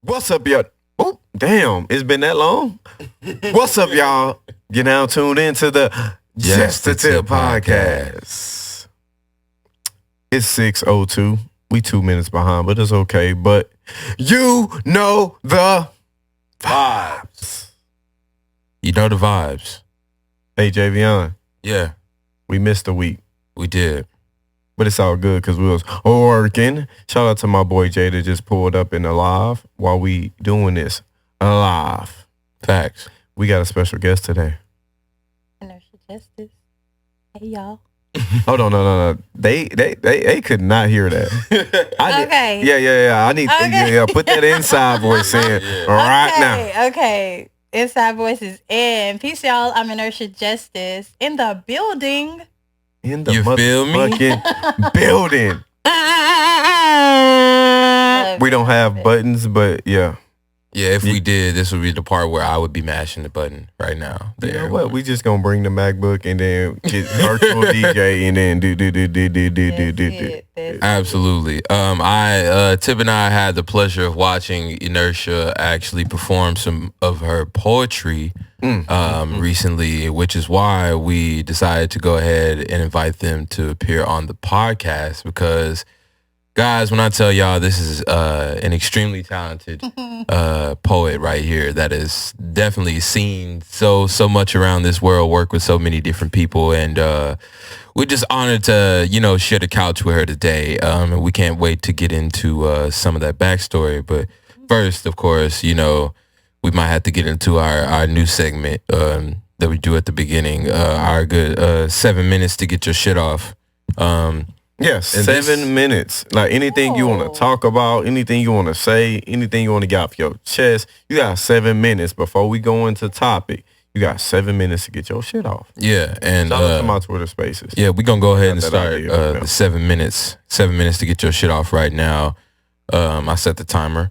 What's up, y'all? Oh, damn. It's been that long? What's up, y'all? You're now tuned into the Just the Tip podcast. It's 6:02. We 2 minutes behind, but it's okay. But you know the vibes. You know the vibes. Hey, Javion. Yeah, We missed a week, we did. but it's all good because we was working. Shout out to my boy Jay that just pulled up in the live while we doing this live. Facts. We got a special guest today. Inertia Justice. Hey, y'all. Hold on, no. They could not hear that. Okay. Yeah. I need Okay. put that inside voice in right now. Okay. Inside voices in. Peace, y'all. I'm Inertia Justice in the building. In the You feel me? motherfucking building. We don't have buttons, but yeah. Yeah, if we did, this would be the part where I would be mashing the button right now. You know what? We just gonna bring the MacBook and then get virtual DJ and then do. That's Absolutely. Tip and I had the pleasure of watching Inertia actually perform some of her poetry recently, which is why we decided to go ahead and invite them to appear on the podcast because, guys, when I tell y'all this is an extremely talented poet right here that is definitely seen so much around this world, work with so many different people, and we're just honored to, share the couch with her today. And we can't wait to get into some of that backstory. But first, of course, we might have to get into our new segment that we do at the beginning, our good 7 minutes to get your shit off. Yes, And 7 minutes. Like anything you want to talk about, anything you want to say, anything you want to get off your chest, you got 7 minutes before we go into topic. You got 7 minutes to get your shit off. Yeah, and Shout out to my Twitter Spaces. yeah, we're going to go ahead and Got that start idea, yeah. the 7 minutes. 7 minutes to get your shit off right now. I set the timer.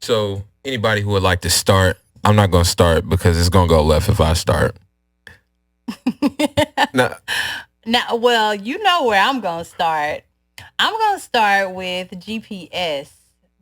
So anybody who would like to start, I'm not going to start because it's going to go left if I start. Now, well, you know where I'm going to start. I'm going to start with GPS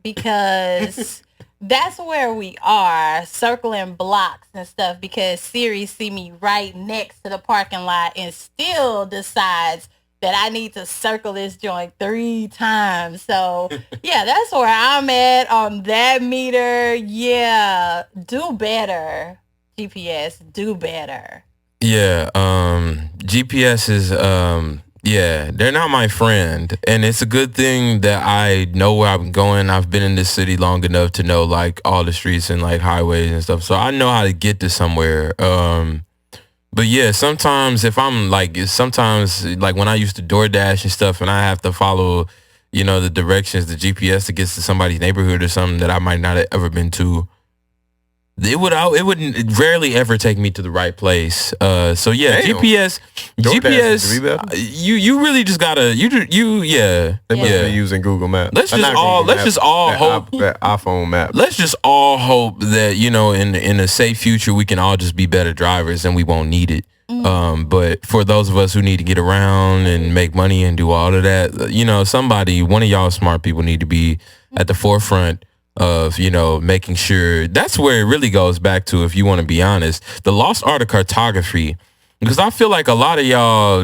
because that's where we are, circling blocks and stuff, because Siri see me right next to the parking lot and still decides that I need to circle this joint 3 times. So, yeah, that's where I'm at on that meter. Yeah, do better, GPS, do better. Yeah, GPS is, they're not my friend. And it's a good thing that I know where I'm going. I've been in this city long enough to know, like, all the streets and, like, highways and stuff. So I know how to get to somewhere. But, yeah, sometimes when I used to DoorDash and stuff and I have to follow, the directions, the GPS that gets to somebody's neighborhood or something that I might not have ever been to, it wouldn't rarely ever take me to the right place. So yeah, Damn. GPS, DoorDash is to be better. you really just gotta They must yeah. be using Google Maps. Let's just Not all Google Maps, hope that iPhone map. let's just all hope that in a safe future we can all just be better drivers and we won't need it. But for those of us who need to get around and make money and do all of that, one of y'all smart people need to be at the forefront of, making sure. That's where it really goes back to, if you want to be honest, the lost art of cartography. Because I feel like a lot of y'all,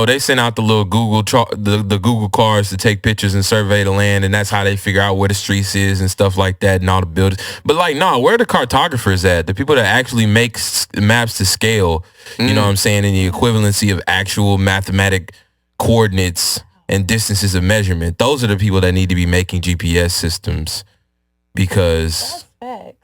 they send out the little the Google cars to take pictures and survey the land, and that's how they figure out where the streets is and stuff like that and all the buildings. But where are the cartographers at? The people that actually make maps to scale, you know what I'm saying, in the equivalency of actual mathematic coordinates and distances of measurement. Those are the people that need to be making GPS systems. Because That's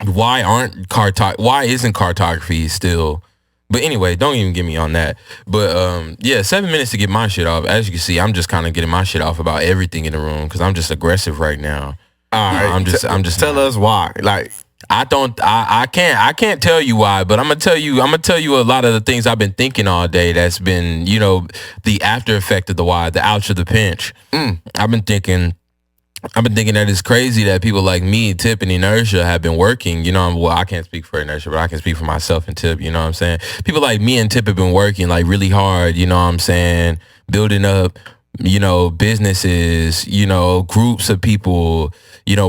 facts. why isn't cartography still? But anyway, don't even get me on that. But 7 minutes to get my shit off. As you can see, I'm just kind of getting my shit off about everything in the room because I'm just aggressive right now. All right, I'm just tell us why. Like, I can't tell you why, but I'm gonna tell you a lot of the things I've been thinking all day. That's been, the after effect of the why, the ouch of the pinch. I've been thinking that it's crazy that people like me, Tip, and Inertia have been working. I can't speak for Inertia, but I can speak for myself and Tip. You know what I'm saying? People like me and Tip have been working like really hard. You know what I'm saying? Building up businesses, groups of people,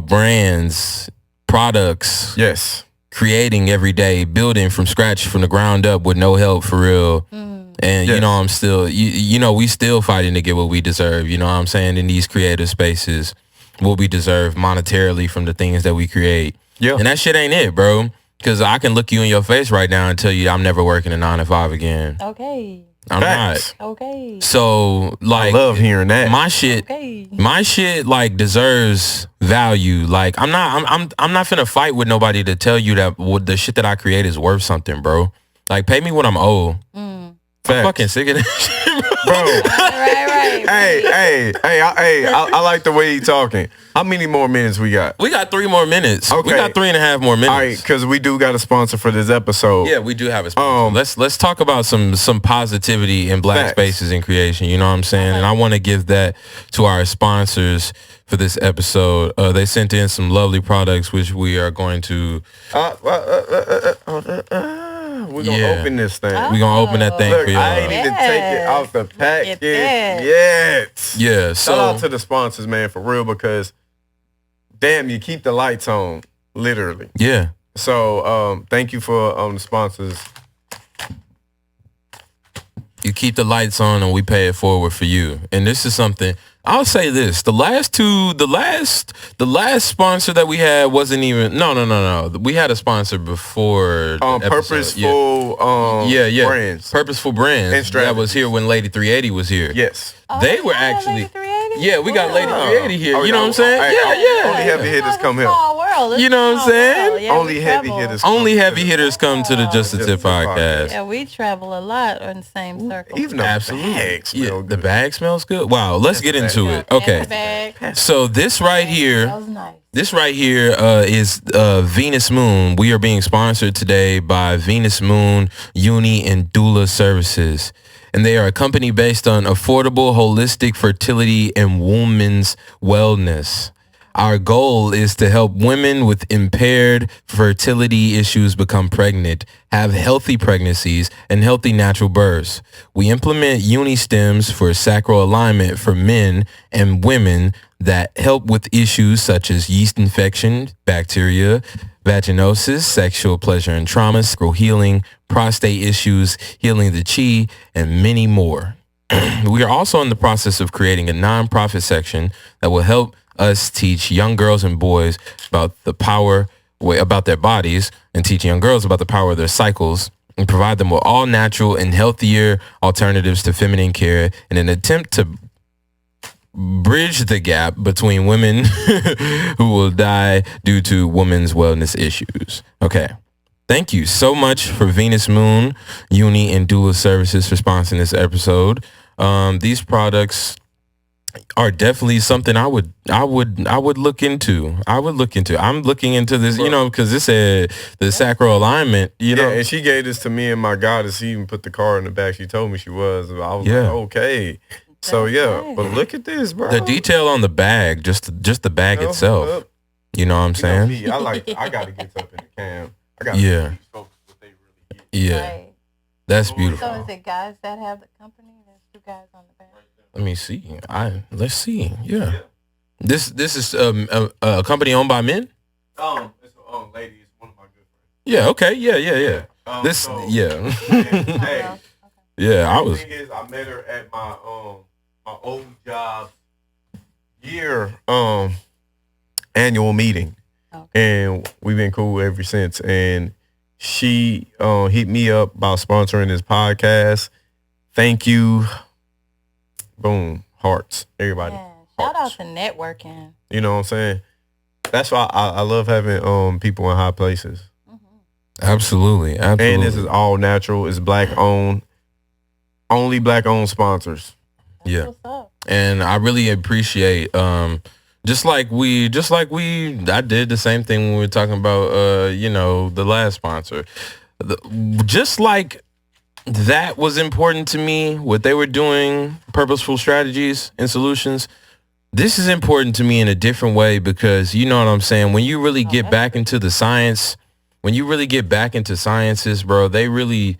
brands, products. Yes. Creating every day, building from scratch, from the ground up with no help for real. And Yes. I'm still, we still fighting to get what we deserve. You know what I'm saying? In these creative spaces, what we deserve monetarily from the things that we create. Yeah. And that shit ain't it, bro. Because I can look you in your face right now and tell you I'm never working a 9 to 5 again. Okay. I'm Facts. not. Okay. So like, I love hearing that. my shit. Okay. My shit like deserves value. Like I'm not finna fight with nobody to tell you that the shit that I create is worth something, bro. Like pay me what I'm owed. I'm fucking sick of this shit, bro. Right. Hey, I like the way he talking. How many more minutes we got? We got 3 more minutes. Okay. We got 3.5 more minutes. All right, because we do got a sponsor for this episode. Yeah, we do have a sponsor. Let's talk about some positivity in black Facts. spaces in creation. You know what I'm saying? And I want to give that to our sponsors for this episode. They sent in some lovely products, which we are going to. We're gonna open this thing. We're gonna open that thing Look, for y'all. I ain't even take it out the package Yes. yet. Yeah, so Shout out to the sponsors, man, for real, because damn, you keep the lights on, literally. yeah. So thank you for the sponsors. You keep the lights on and we pay it forward for you. And this is something I'll say this. The last sponsor that we had wasn't even no. We had a sponsor before the episode. Purposeful brands. Purposeful brands. And that strategies. was here when Lady 380 was here. Yes. They were actually yeah, we got Lady 380 here. Oh, You know what I'm saying? Hey, only heavy hitters come here. You know what I'm saying? Only heavy hitters. Only heavy hitters come to the Just the Tip podcast. Yeah, we travel a lot in the same circle. Even the Absolutely. bag smell Yeah, good. the bag smells good. Wow, let's get into it. Okay. Bag. So this right here, Smells nice. this right here is Venus Moon. We are being sponsored today by Venus Moon Uni and Doula Services. And they are a company based on affordable, holistic fertility and women's wellness. Our goal is to help women with impaired fertility issues become pregnant, have healthy pregnancies, and healthy natural births. We implement Unistems for sacral alignment for men and women that help with issues such as yeast infection, bacteria, vaginosis, sexual pleasure and trauma, sacral healing, prostate issues, healing the chi, and many more. We are also in the process of creating a nonprofit section that will help us teach young girls and boys about the power, about their bodies, and teach young girls about the power of their cycles, and provide them with all natural and healthier alternatives to feminine care in an attempt to bridge the gap between women who will die due to women's wellness issues. Okay. Thank you so much for Venus Moon, Uni, and Doula Services for sponsoring this episode. These products are definitely something I would look into. I'm looking into this, because this said the sacral alignment, Yeah, and she gave this to me and my goddess. She even put the card in the back. She told me she was. I was like, okay. So yeah, but look at this, bro. the detail on the bag, just the bag itself. You know what I'm saying? Me, I gotta get up in the cam. I gotta Yeah. teach folks what they really get. Yeah, Right. that's beautiful. So is it guys that have the company? There's 2 guys on the back. Let me see. Let's see. Yeah. This is a company owned by men? It's a lady. It's one of my good friends. Yeah, okay. Yeah. Hey, Yeah, I the was thing is, I met her at my old job year annual meeting, and we've been cool ever since. And she hit me up about sponsoring this podcast. Thank you. Boom, hearts, everybody. Yeah. Shout out Hearts. to networking. You know what I'm saying? That's why I love having people in high places. absolutely. And this is all natural. It's black owned. Only black owned sponsors. Yeah. What's up? And I really appreciate just like I did the same thing when we were talking about the last sponsor. Just like that was important to me, what they were doing, purposeful strategies and solutions. This is important to me in a different way because you know what I'm saying? When you really get back into the science, when you really get back into sciences, bro, they really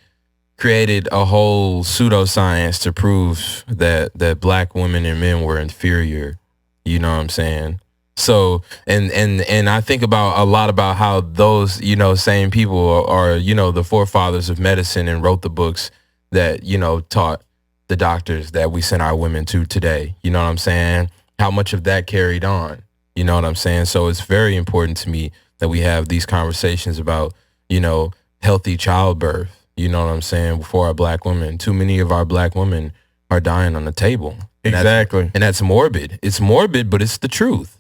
created a whole pseudoscience to prove that black women and men were inferior. You know what I'm saying? So and I think about a lot about how those, you know, same people are, you know, the forefathers of medicine and wrote the books that, you know, taught the doctors that we send our women to today. You know what I'm saying? How much of that carried on? You know what I'm saying? So it's very important to me that we have these conversations about, you know, healthy childbirth. You know what I'm saying? For our black women, too many of our black women are dying on the table. Exactly. And that's morbid. It's morbid, but it's the truth.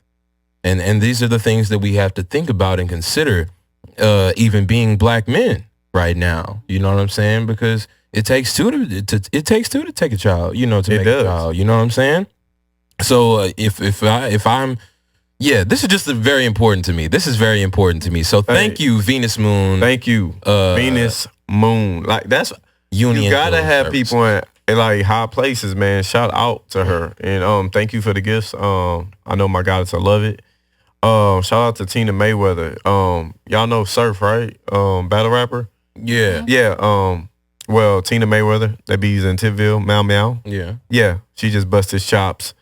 And these are the things that we have to think about and consider, even being black men right now. You know what I'm saying? Because it takes two to take a child. You know, to make a child. You know what I'm saying? So if I'm this is just very important to me. This is very important to me. So thank you, Venus Moon. Thank you, Venus Moon. Like that's Union. You gotta have services. People in like high places, man. Shout out to her and thank you for the gifts. I know my goddess, I love it. Shout out to Tina Mayweather. Y'all know Surf, right? Battle rapper. Yeah. Yeah. Well, Tina Mayweather, that bees in Tipville, Meow Meow. Yeah. Yeah. She just busted his chops.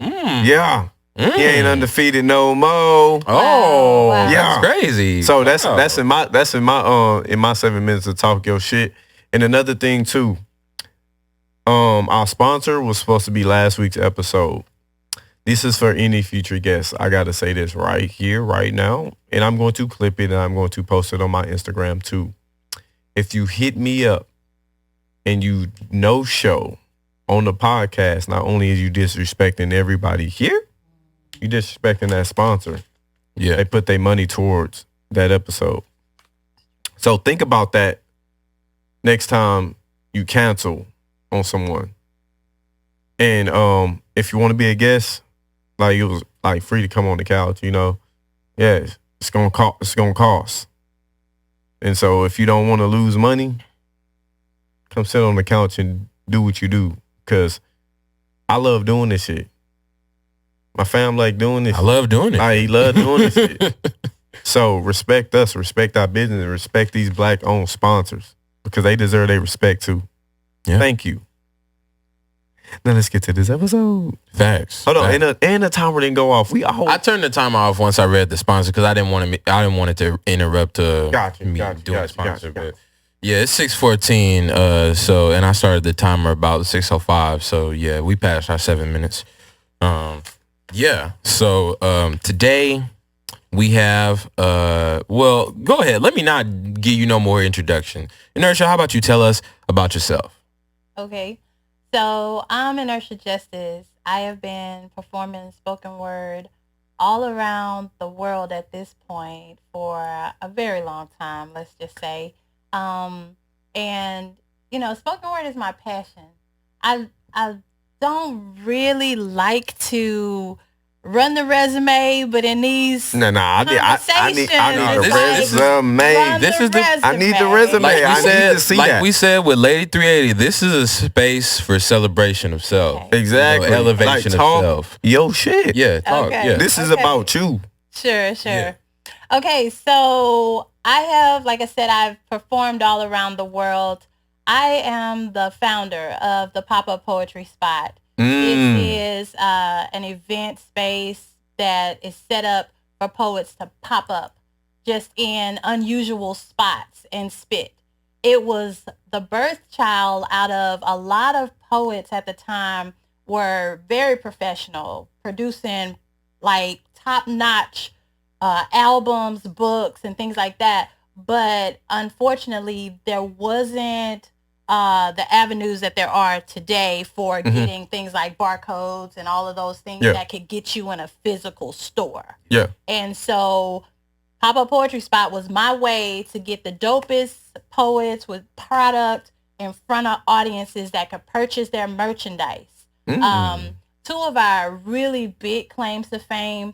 Yeah. He ain't undefeated no more. Oh, wow. Yeah. That's crazy. So that's in my 7 minutes to talk your shit. And another thing too, our sponsor was supposed to be last week's episode. This is for any future guests. I gotta say this right here, right now, and I'm going to clip it and I'm going to post it on my Instagram too. If you hit me up and you no show on the podcast, not only is you disrespecting everybody here, you disrespecting that sponsor. Yeah. They put their money towards that episode. So think about that next time you cancel on someone. And if you want to be a guest, like it was like free to come on the couch, you know. Yeah, it's gonna cost. And so if you don't want to lose money, come sit on the couch and do what you do. Cause I love doing this shit. My fam like doing this. I love doing it. I love doing this shit. So respect us, respect our business, and respect these black owned sponsors because they deserve their respect too. Yeah. Thank you. Now let's get to this episode. Facts. Hold on, and the timer didn't go off. I turned the timer off once I read the sponsor because I didn't want it to interrupt me doing the sponsor. But yeah, it's 6:14. So and I started the timer about 6:05. So yeah, we passed our 7 minutes. Yeah. So today we have well, go ahead. Let me not give you no more introduction. Inertia, how about you tell us about yourself? Okay. So I'm Inertia Justice. I have been performing spoken word all around the world at this point for a very long time, let's just say. And, you know, spoken word is my passion. I don't really like to run the resume, but in these I need the resume. This is I need the resume. I need to see that. Like we said with Lady 380, this is a space for celebration of self. Okay. Exactly. You know, elevation like, of self. Yo, shit. Yeah, talk. Okay. Yeah. This is about you. Sure. Yeah. Okay, so I have, like I said, I've performed all around the world. I am the founder of the Pop-Up Poetry Spot. This is an event space that is set up for poets to pop up just in unusual spots and spit. It was the birth child out of a lot of poets at the time were very professional, producing like top-notch albums, books, and things like that. But unfortunately, there wasn't the avenues that there are today for getting things like barcodes and all of those things that could get you in a physical store. Yeah. And so Pop-Up Poetry Spot was my way to get the dopest poets with product in front of audiences that could purchase their merchandise. Two of our really big claims to fame,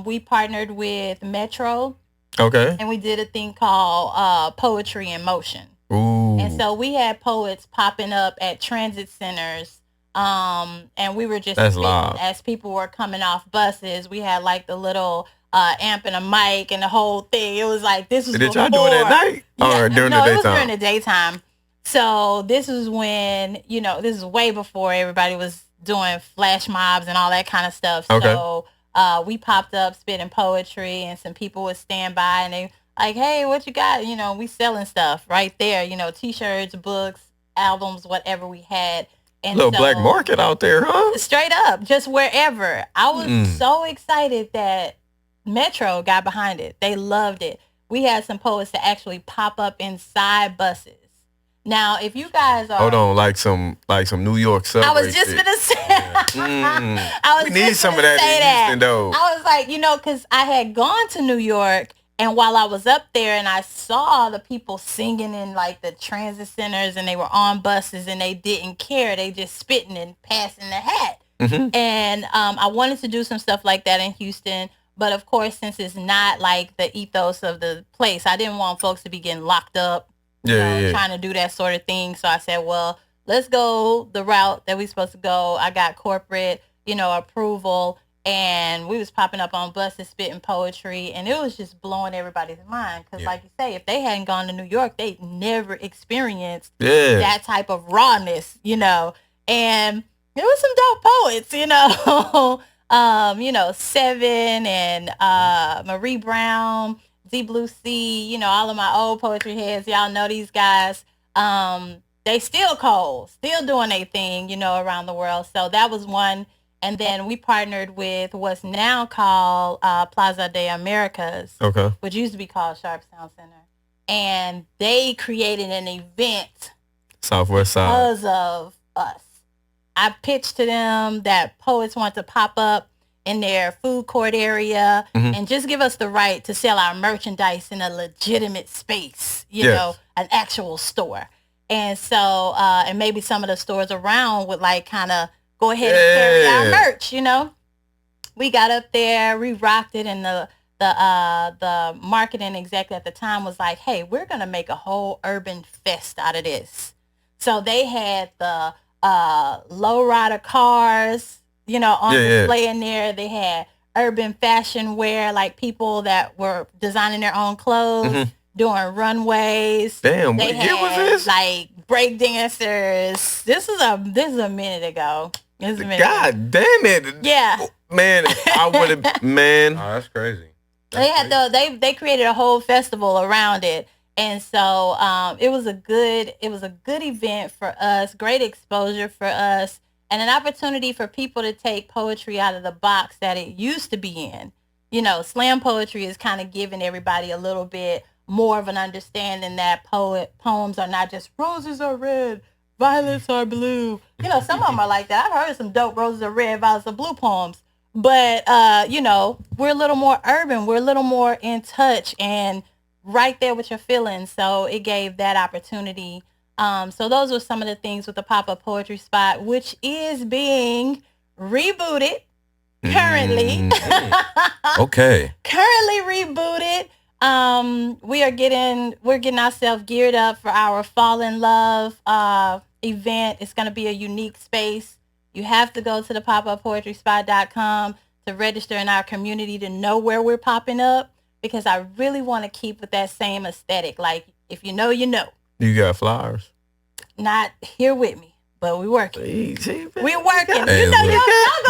we partnered with Metro. Okay. And we did a thing called Poetry in Motion. Ooh. And so we had poets popping up at transit centers, and we were just as people were coming off buses. We had like the little amp and a mic and the whole thing. It was like this was. Did before. y'all do it at night or during the daytime? It was during the daytime. So this is when, this is way before everybody was doing flash mobs and all that kind of stuff. Okay. So we popped up spitting poetry, and some people would stand by and they like, hey, what you got? We selling stuff right there, T-shirts, books, albums, whatever we had. And little black market out there, huh? Straight up, just wherever. I was so excited that Metro got behind it. They loved it. We had some poets that actually pop up inside buses. Now, if you guys are... Hold on, like some New York subway I was just shit. gonna say... I was We need some of that in Houston, though. I was like, because I had gone to New York, and while I was up there and I saw the people singing in like the transit centers, and they were on buses and they didn't care. They just spitting and passing the hat. Mm-hmm. And I wanted to do some stuff like that in Houston. But of course, since it's not like the ethos of the place, I didn't want folks to be getting locked up, trying to do that sort of thing. So I said, well, let's go the route that we're supposed to go. I got corporate, approval, and we was popping up on buses, spitting poetry, and it was just blowing everybody's mind. Because like you say, if they hadn't gone to New York, they'd never experienced that type of rawness, And there was some dope poets, Seven and Marie Brown, Z Blue C, all of my old poetry heads, y'all know these guys. They still cold, still doing their thing, around the world. So that was one. And then we partnered with what's now called Plaza de Americas, which used to be called Sharp Sound Center. And they created an event Southwest Side because of us. I pitched to them that poets want to pop up in their food court area and just give us the right to sell our merchandise in a legitimate space, an actual store. And so, and maybe some of the stores around would like kind of go ahead and carry our merch, We got up there, we rocked it, and the marketing exec at the time was like, hey, we're going to make a whole urban fest out of this. So they had the lowrider cars, on display in there. They had urban fashion wear, like people that were designing their own clothes, doing runways. Damn, they what had, year was this? Like break dancers. This is a minute ago. God damn it! Yeah, man, I would have. Man, Oh, that's crazy. They created a whole festival around it. And so it was a good event for us, great exposure for us, and an opportunity for people to take poetry out of the box that it used to be in. Slam poetry is kind of giving everybody a little bit more of an understanding that poems are not just roses are red, violets are blue. Some of them are like that. I've heard some dope roses are red, violets are blue poems. But, we're a little more urban. We're a little more in touch and right there with your feelings. So it gave that opportunity. So those were some of the things with the pop-up poetry spot, which is being rebooted currently. Okay. Currently rebooted. We're getting ourselves geared up for our Fall in Love event. It's going to be a unique space. You have to go to the popuppoetryspot.com to register in our community to know where we're popping up, because I really want to keep with that same aesthetic. Like, if you know, you know. You got flowers? Not here with me, but we working. We're working. Hey, y'all gonna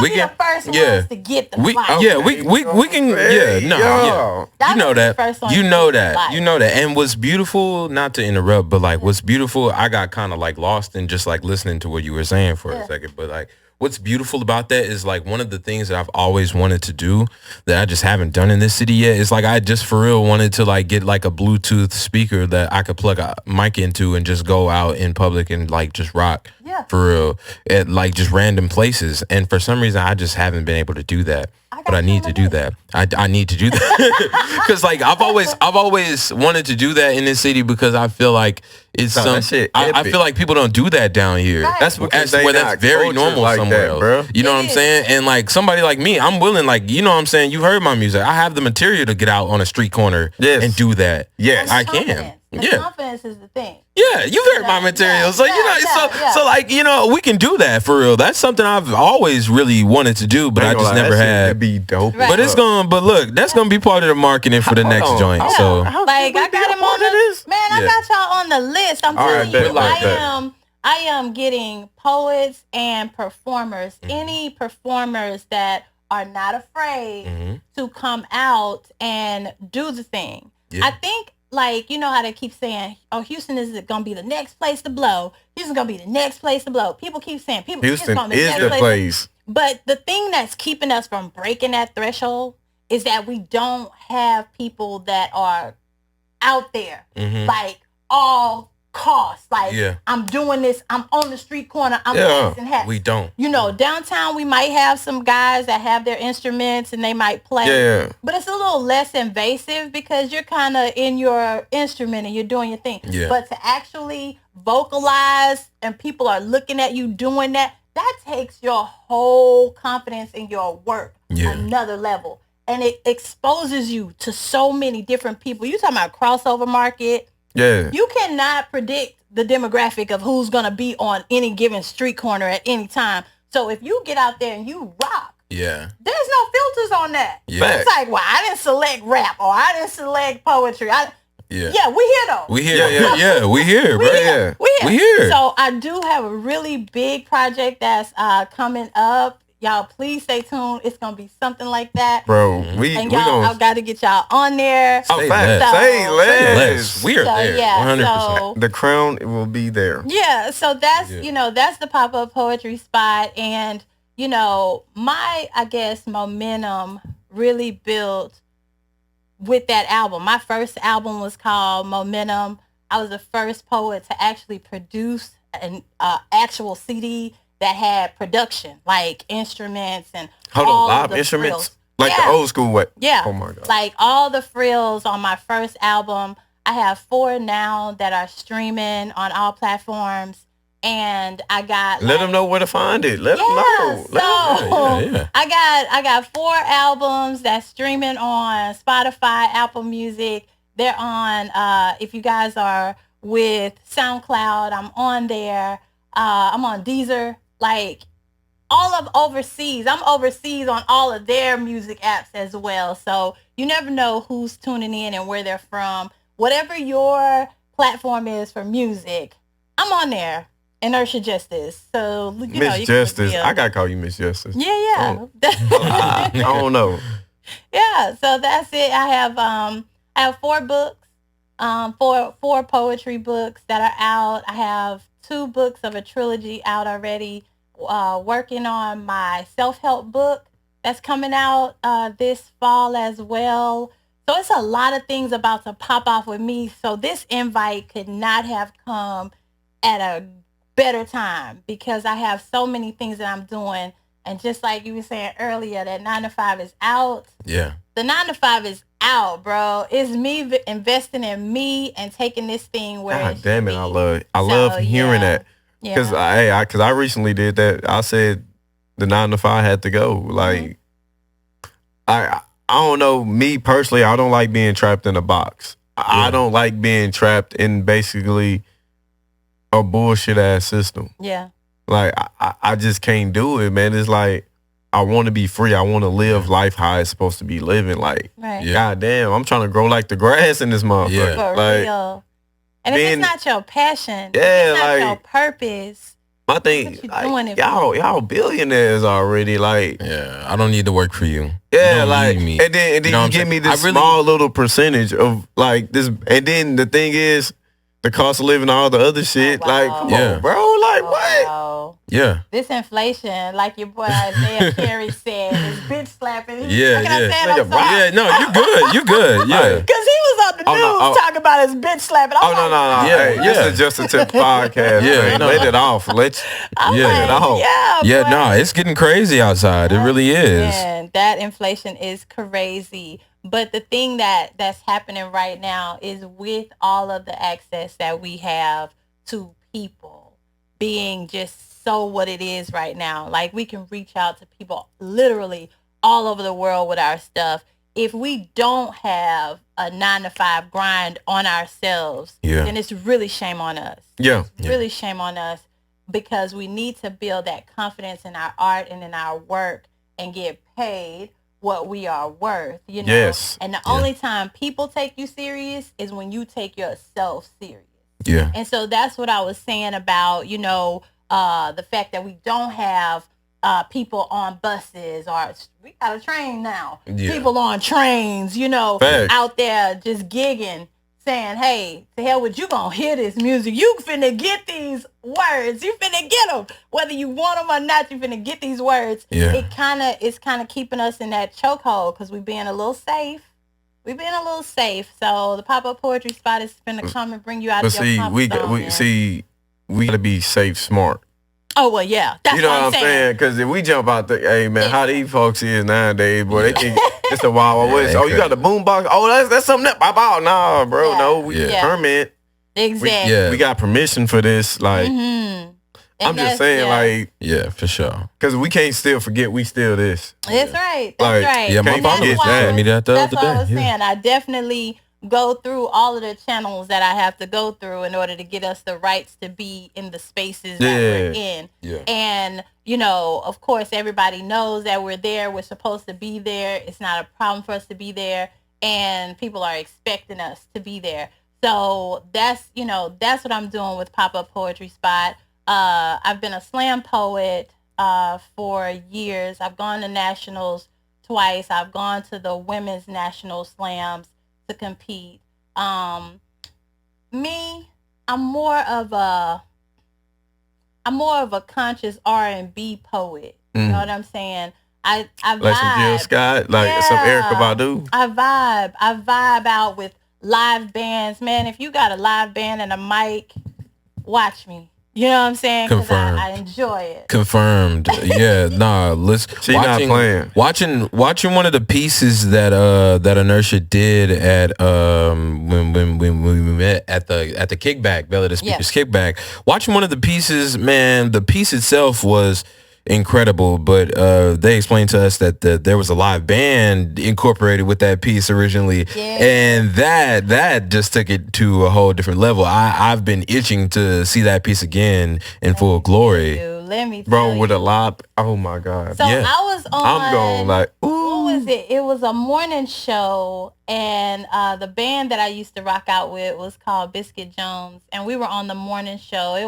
we be can- the first yeah. ones to get the We flowers. we can Y'all you know gonna be the that first ones you to know get the that flowers. you know that. And what's beautiful, not to interrupt, but like what's beautiful, I got kind of like lost in just like listening to what you were saying for a second, but like what's beautiful about that is like one of the things that I've always wanted to do that I just haven't done in this city yet is like I just for real wanted to like get like a Bluetooth speaker that I could plug a mic into and just go out in public and like just rock for real at like just random places. And for some reason I just haven't been able to do that. But I need to do that. I need to do that because like I've always wanted to do that in this city because I feel like it's that shit I epic. feel like people don't do that down here. Right. That's because they where not that's very cultured normal like somewhere that, else. bro. You know It what I'm is. saying? And like somebody like me, I'm willing, like, you know what I'm saying? You heard my music. I have the material to get out on a street corner Yes. and do that. Yes. I can. Confidence. The Yeah. confidence is the thing. Yeah, you've heard my material. So, so like, we can do that for real. That's something I've always really wanted to do, but I just never had. It'd be dope. Right. But look, that's going to be part of the marketing for the next joint. Yeah. So, Like, I got him on the, man, I got y'all on the list. I'm telling you, I am getting poets and performers, any performers that are not afraid to come out and do the thing. Yeah. I think, like, you know how they keep saying, oh, Houston is going to be the next place to blow. Houston's going to be the next place to blow. People keep saying, Houston is the place. But the thing that's keeping us from breaking that threshold is that we don't have people that are out there, like, all costs. Like, I'm doing this. I'm on the street corner. I'm dancing hats. We don't. You know, downtown we might have some guys that have their instruments and they might play. Yeah. But it's a little less invasive because you're kind of in your instrument and you're doing your thing. Yeah. But to actually vocalize and people are looking at you doing that, that takes your whole confidence in your work another level. And it exposes you to so many different people. You talking about crossover market. Yeah. You cannot predict the demographic of who's going to be on any given street corner at any time. So if you get out there and you rock, there's no filters on that. Yeah. It's like, well, I didn't select rap or I didn't select poetry. We here though. We here. We here, bro. We here. So I do have a really big project that's coming up. Y'all, please stay tuned. It's gonna be something like that, bro. I've got to get y'all on there. Say less. We are there. 100%. The crown will be there. Yeah. So that's that's the pop-up poetry spot, and my momentum really built with that album. My first album was called Momentum. I was the first poet to actually produce an actual CD that had production, like instruments and live instruments, frills. Like the old school way. Yeah. Oh my God. Like all the frills on my first album. I have 4 now that are streaming on all platforms, and I got. Let them know where to find it. Let them know. I got 4 albums that's streaming on Spotify, Apple Music. They're on. If you guys are with SoundCloud, I'm on there. I'm on Deezer. Like all of overseas. I'm overseas on all of their music apps as well. So you never know who's tuning in and where they're from. Whatever your platform is for music, I'm on there. Inertia Justice. So Miss Justice. I gotta call you Miss Justice. Yeah. I don't know. Yeah. So that's it. I have 4 books. 4 poetry books that are out. I have 2 books of a trilogy out already. Working on my self-help book that's coming out this fall as well. So it's a lot of things about to pop off with me. So this invite could not have come at a better time because I have so many things that I'm doing. And just like you were saying earlier, that 9 to 5 is out. Yeah. The 9 to 5 is out, bro. It's me investing in me and taking this thing where God damn it, I love hearing that. Because I recently did that. I said the 9 to 5 had to go. Like, I don't know. Me personally, I don't like being trapped in a box. I don't like being trapped in basically a bullshit ass system. Yeah. Like, I just can't do it, man. It's like, I want to be free. I want to live life how it's supposed to be living. Like, God damn, I'm trying to grow like the grass in this motherfucker. Yeah. For real. And if it's not your passion, if it's not your purpose, my thing, like, y'all billionaires already. Like, I don't need to work for you. Yeah, like, and then you give me this small little percentage of like this, and then the thing is, the cost of living, all the other shit. Like, come on, bro. Like, what? Wow. Yeah. This inflation, like your boy Isaiah Carey said, is bitch slapping. Yeah. No, you good. Yeah. Because he was on the news talking about his bitch slapping. No. Hey, this is just a tip podcast. Let it off. Let it off. No, it's getting crazy outside. It really is. Man, that inflation is crazy. But the thing that's happening right now is with all of the access that we have to people being just so what it is right now. Like, we can reach out to people literally all over the world with our stuff. if we don't have a 9-to-5 grind on ourselves, Yeah. then it's really shame on us. Yeah. It's really shame on us, because we need to build that confidence in our art and in our work and get paid what we are worth, you know? Yes. And the only time people take you serious is when you take yourself serious. Yeah. And so that's what I was saying about, you know, the fact that we don't have people on buses, or we got a train now. Yeah. People on trains, you know, Facts. out there just gigging, saying, hey, to hell with you, gonna hear this music. You finna get these words. You finna get them. Whether you want them or not, you finna get these words. Yeah. It's kind of keeping us in that chokehold, because we're being a little safe. We've been a little safe. So the pop-up poetry spot is finna come and bring you out But of your comfort zone. We gotta be safe, smart. Oh, well, yeah. That's You know what I'm saying. Because if we jump out hey man, how these folks is nowadays, boy, they think it's a wild west. they Oh, you got the boom box. Oh, that's something that pop out. Nah, bro, Yeah. no, we permit. Exactly. We got permission for this. Like, Mm-hmm. I'm just saying, like, Yeah, for sure. because we can't still forget we still this. That's right. That's Like, right. Yeah, my And father that's was why telling me that the That's other what I day. was Yeah. saying. I definitely go through all of the channels that I have to go through in order to get us the rights to be in the spaces that we're in. Yeah. And, you know, of course, everybody knows that we're there. We're supposed to be there. It's not a problem for us to be there. And people are expecting us to be there. So that's what I'm doing with Pop-Up Poetry Spot. I've been a slam poet for years. I've gone to nationals twice. I've gone to the women's national slams to compete. I'm more of a conscious R&B poet. You know what I'm saying? I vibe. Like some Jill Scott, like some Erykah Badu. I vibe out with live bands. Man, if you got a live band and a mic, watch me. You know what I'm saying? 'Cause Confirmed. I enjoy it. Confirmed. Yeah, nah. She not playing. Watching one of the pieces that Inertia did at when we met at the kickback, Bella the Speaker's kickback. Watching one of the pieces, man, the piece itself was incredible, but they explained to us that there was a live band incorporated with that piece originally, and that just took it to a whole different level. I've been itching to see that piece again in full glory. Let me tell Bro, you. with a lot. Oh my God. So I was on. I'm going like, ooh. What was it? It was a morning show, and the band that I used to rock out with was called Biscuit Jones, and we were on the morning show. It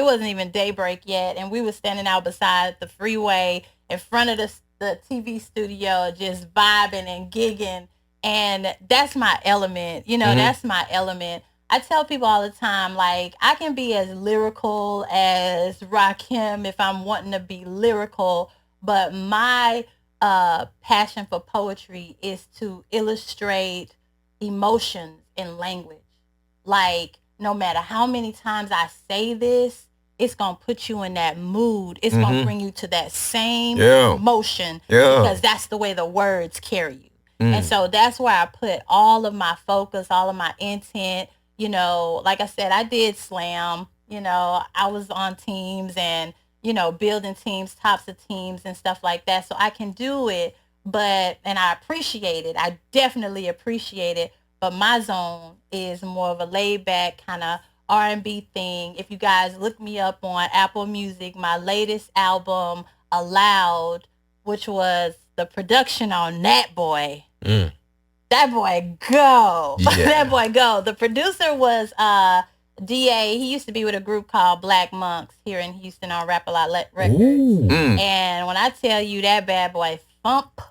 wasn't even daybreak yet, and we were standing out beside the freeway in front of the TV studio, just vibing and gigging, and that's my element. You know, that's my element. I tell people all the time, like, I can be as lyrical as Rakim if I'm wanting to be lyrical, but my passion for poetry is to illustrate emotions in language. Like, no matter how many times I say this, it's going to put you in that mood. It's going to bring you to that same emotion because that's the way the words carry you. And so that's where I put all of my focus, all of my intent. You know, like I said, I did slam. You know, I was on teams and, you know, building teams, tops of teams and stuff like that. So I can do it, and I appreciate it. I definitely appreciate it. But my zone is more of a laid back kind of R&B thing. If you guys look me up on Apple Music, my latest album, Aloud, which was the production on That Boy. That boy go. Yeah. That boy go. The producer was DA. He used to be with a group called Black Monks here in Houston on Rap A Lot Records. And when I tell you that bad boy thump,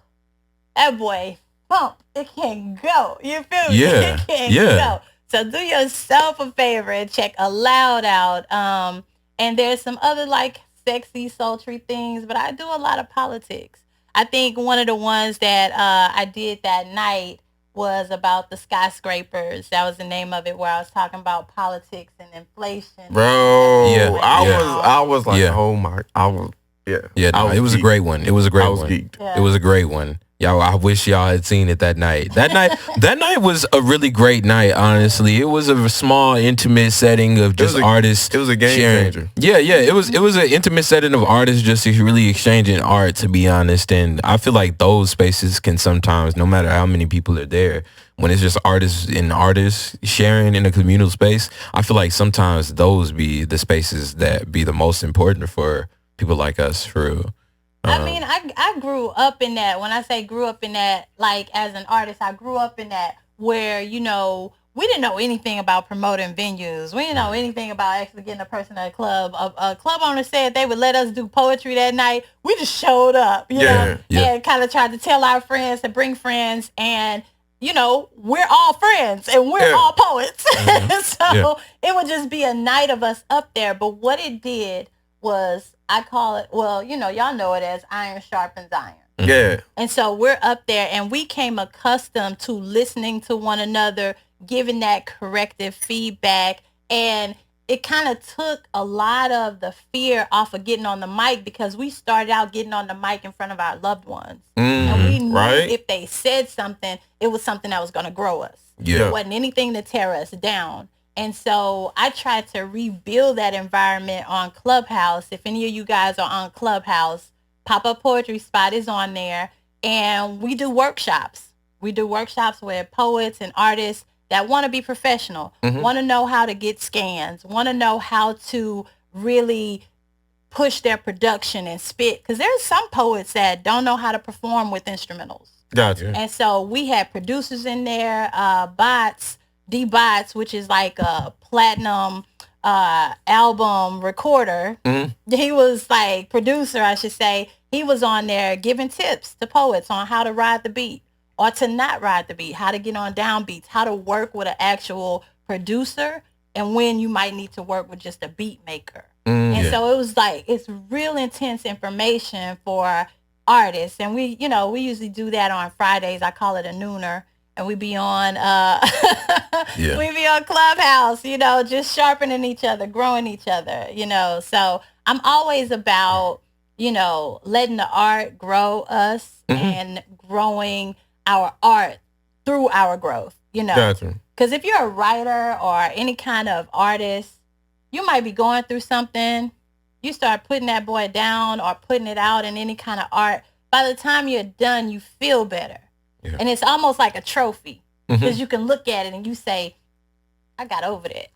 it can go. You feel me? Yeah. It can Yeah. go. So do yourself a favor and check Aloud out. And there's some other like sexy, sultry things, but I do a lot of politics. I think one of the ones that I did that night was about the skyscrapers. That was the name of it, where I was talking about politics and inflation. Bro, Yeah. I was like, Yeah. oh my, Yeah, no, it was a great one. It was a great I was one. geeked. Yeah. It was a great one. Y'all, I wish y'all had seen it that night. That night was a really great night, honestly. It was a small, intimate setting of just artists. It was a game changer. Yeah. It was an intimate setting of artists just really exchanging art, to be honest. And I feel like those spaces can sometimes, no matter how many people are there, when it's just artists and artists sharing in a communal space, I feel like sometimes those be the spaces that be the most important for people like us, for real. I mean, I grew up in that. When I say grew up in that, like as an artist, I grew up in that where, you know, we didn't know anything about promoting venues. We didn't know anything about actually getting a person at a club. A club owner said they would let us do poetry that night. We just showed up, you know, and kind of tried to tell our friends to bring friends. And, you know, we're all friends and we're all poets. So it would just be a night of us up there. But what it did was, I call it, well, you know, y'all know it as iron sharpens iron. Yeah. And so we're up there and we came accustomed to listening to one another, giving that corrective feedback. And it kind of took a lot of the fear off of getting on the mic, because we started out getting on the mic in front of our loved ones. And we knew if they said something, it was something that was going to grow us. Yeah. It wasn't anything to tear us down. And so I tried to rebuild that environment on Clubhouse. If any of you guys are on Clubhouse, Pop-Up Poetry Spot is on there. And we do workshops. We do workshops with poets and artists that want to be professional, want to know how to get scans, want to know how to really push their production and spit. Because there's some poets that don't know how to perform with instrumentals. Gotcha. And so we had producers in there, D-Bots, which is like a platinum album recorder. He was like producer, I should say. He was on there giving tips to poets on how to ride the beat or to not ride the beat, how to get on downbeats, how to work with an actual producer, and when you might need to work with just a beat maker. And so it was like, it's real intense information for artists. And we, you know, we usually do that on Fridays. I call it a nooner. And we be on we be on Clubhouse, you know, just sharpening each other, growing each other, you know. So I'm always about, you know, letting the art grow us and growing our art through our growth, you know. Gotcha. Because if you're a writer or any kind of artist, you might be going through something. You start putting that boy down or putting it out in any kind of art. By the time you're done, you feel better. Yeah. And it's almost like a trophy, because you can look at it and you say, I got over that.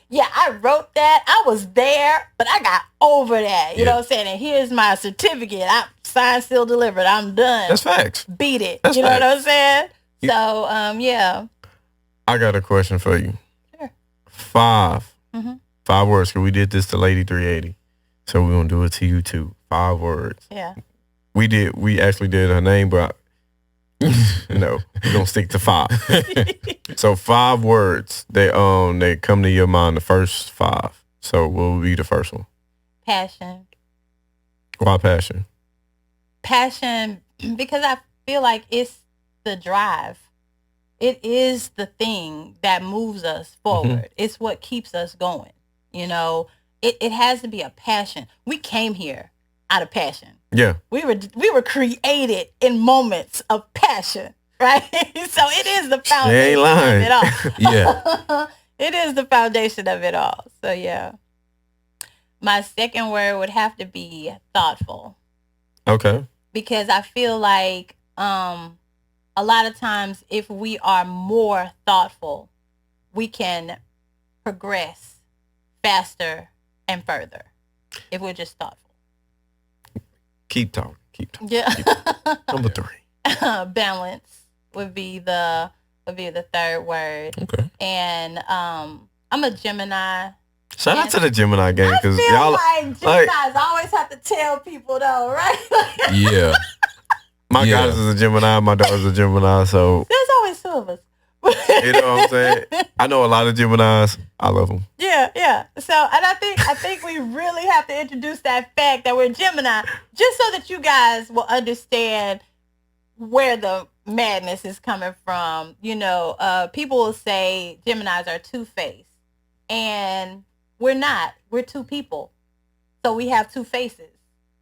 Yeah, I wrote that. I was there, but I got over that. You know what I'm saying? And here's my certificate. I signed, sealed, delivered. I'm done. That's facts. Beat it. That's you know facts. what I'm saying? So, yeah. I got a question for you. Sure. 5 words, because we did this to Lady 380. So we're going to do it to you too. 5 words. Yeah. We actually did her name, but no, we're going to stick to 5. So 5 words, they come to your mind, the first 5. So what would be the first one? Passion. Why passion? Passion, because I feel like it's the drive. It is the thing that moves us forward. It's what keeps us going. You know, it has to be a passion. We came here out of passion. Yeah. We were created in moments of passion, right? So it is the foundation of it all. Yeah. It is the foundation of it all. So yeah. My second word would have to be thoughtful. Okay. Because I feel like a lot of times if we are more thoughtful, we can progress faster and further if we're just thoughtful. Keep talking. Yeah. Number 3. Balance would be the third word. Okay. And I'm a Gemini. Shout out to the Gemini gang, because y'all like Geminis always have to tell people though, right? Yeah. My goddess is a Gemini, my daughter's a Gemini, so there's always 2 of us. you know what I'm saying? I know a lot of Geminis. I love them. Yeah. So, and I think we really have to introduce that fact that we're Gemini, just so that you guys will understand where the madness is coming from. You know, people will say Geminis are two-faced, and we're not. We're 2 people, so we have 2 faces.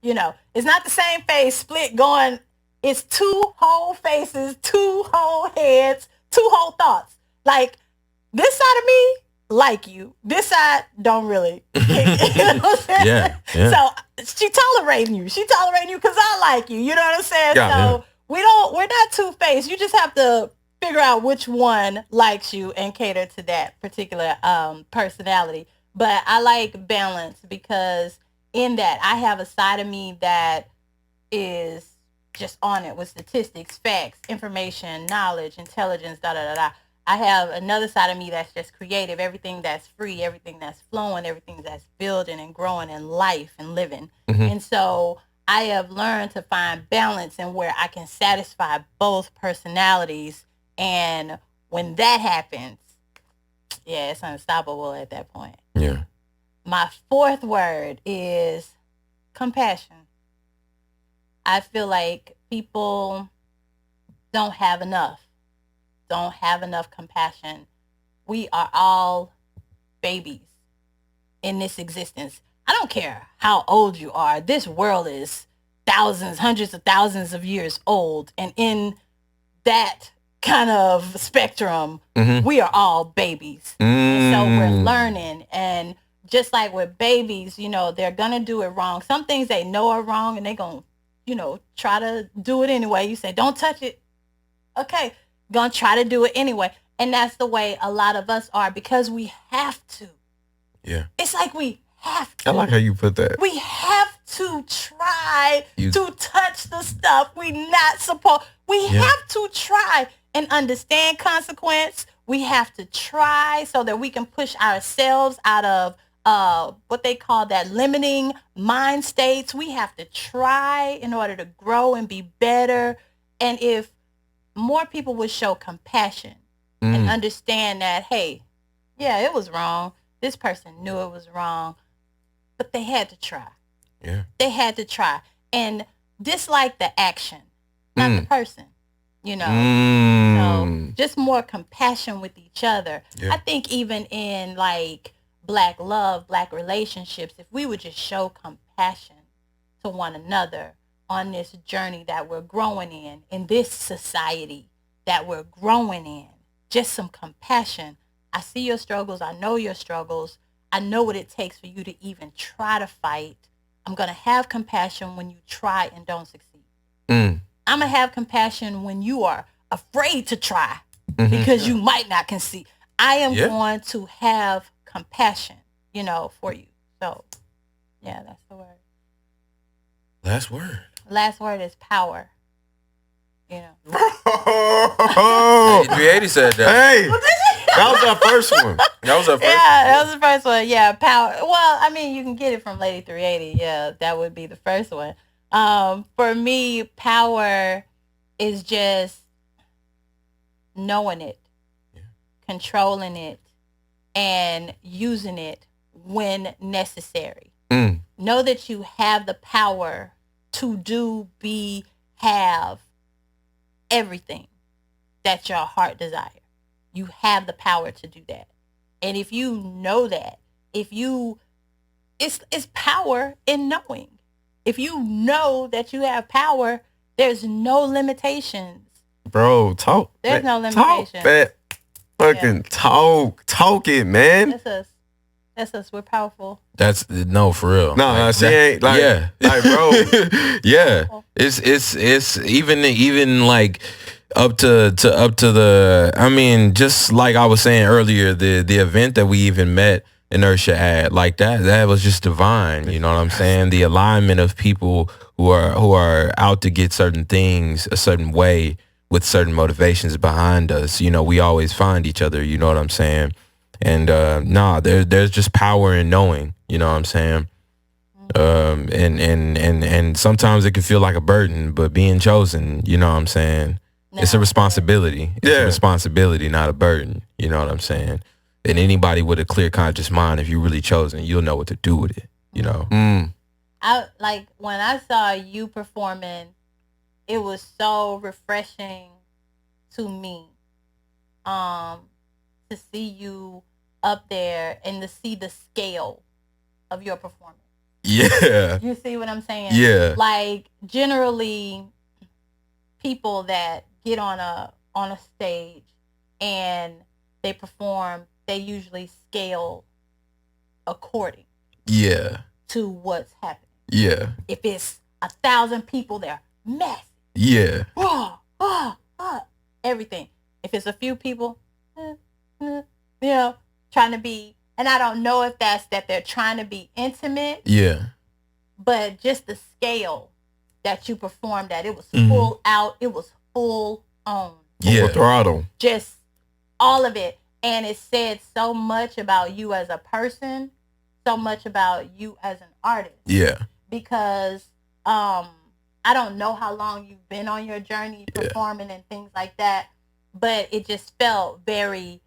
You know, it's not the same face split going It's two whole faces, two whole heads, two whole thoughts. Like, this side of me like you. This side don't really. You know what I'm saying? Yeah. So she tolerating you. She tolerating you because I like you. You know what I'm saying? Yeah, So we're not two-faced. You just have to figure out which one likes you and cater to that particular personality. But I like balance because in that I have a side of me that is just on it with statistics, facts, information, knowledge, intelligence, da da da da. I have another side of me that's just creative, everything that's free, everything that's flowing, everything that's building and growing in life and living. And so I have learned to find balance in where I can satisfy both personalities. And when that happens, yeah, it's unstoppable at that point. Yeah. My fourth word is compassion. I feel like people don't have enough compassion. We are all babies in this existence. I don't care how old you are. This world is thousands, hundreds of thousands of years old. And in that kind of spectrum, we are all babies. And so we're learning. And just like with babies, you know, they're going to do it wrong. Some things they know are wrong and they're going to, you know, try to do it anyway. You say, don't touch it. Okay, gonna try to do it anyway. And that's the way a lot of us are because we have to. Yeah. It's like we have to. I like how you put that. We have to try to touch the stuff we not supposed. We have to try and understand consequence. We have to try so that we can push ourselves out of what they call that limiting mind states. We have to try in order to grow and be better. And if more people would show compassion and understand that, hey, yeah, it was wrong. This person knew it was wrong, but they had to try. Yeah. They had to try and dislike the action, not the person, you know. So just more compassion with each other. Yeah. I think even in like Black love, Black relationships, if we would just show compassion to one another on this journey that we're growing in this society that we're growing in, just some compassion. I see your struggles. I know your struggles. I know what it takes for you to even try to fight. I'm going to have compassion when you try and don't succeed. I'm going to have compassion when you are afraid to try because you might not concede. I am going to have compassion, you know, for you. So, yeah, that's the word. Last word. Last word is power. You know. Oh, 380 said that. hey, that was our first one. That was our first. Yeah, that was the first one. Yeah, power. Well, I mean, you can get it from Lady 380. Yeah, that would be the first one. For me, power is just knowing it, controlling it, and using it when necessary. Know that you have the power to do, be, have everything that your heart desires. You have the power to do that. And if you know that, it's power in knowing. If you know that you have power, there's no limitations. Bro, talk. There's no Talk limitations. that. Fucking talk. Talk it, man. That's us. That's us. We're powerful. That's no, for real. No, Like, she ain't like, like, bro. Yeah. It's even like up to the, I mean, just like I was saying earlier, the event that we even met Inertia at, like that was just divine. You know what I'm saying? The alignment of people who are out to get certain things a certain way with certain motivations behind us. You know, we always find each other, you know what I'm saying? And there's just power in knowing, you know what I'm saying? And sometimes it can feel like a burden, but being chosen, you know what I'm saying? No. It's a responsibility. It's a responsibility, not a burden. You know what I'm saying? And anybody with a clear conscious mind, if you're really chosen, you'll know what to do with it, you know? I like when I saw you performing, it was so refreshing to me to see you up there and to see the scale of your performance. Yeah. You see what I'm saying? Yeah. Like generally people that get on a stage and they perform, they usually scale according to what's happening. Yeah. If it's 1,000 people, they're massive. Yeah. Everything. If it's a few people, trying to be, and I don't know if that's that they're trying to be intimate. Yeah. But just the scale that you performed at, it was full out. It was full on. Full throttle. Just all of it. And it said so much about you as a person, so much about you as an artist. Yeah. Because I don't know how long you've been on your journey performing and things like that, but it just felt very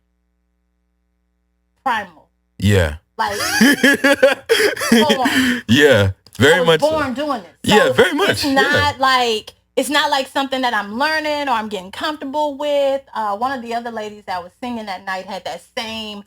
primal. Yeah. Like, hold on. Yeah. Very much. Born doing this. So yeah, very much. It's not like something that I'm learning or I'm getting comfortable with. One of the other ladies that was singing that night had that same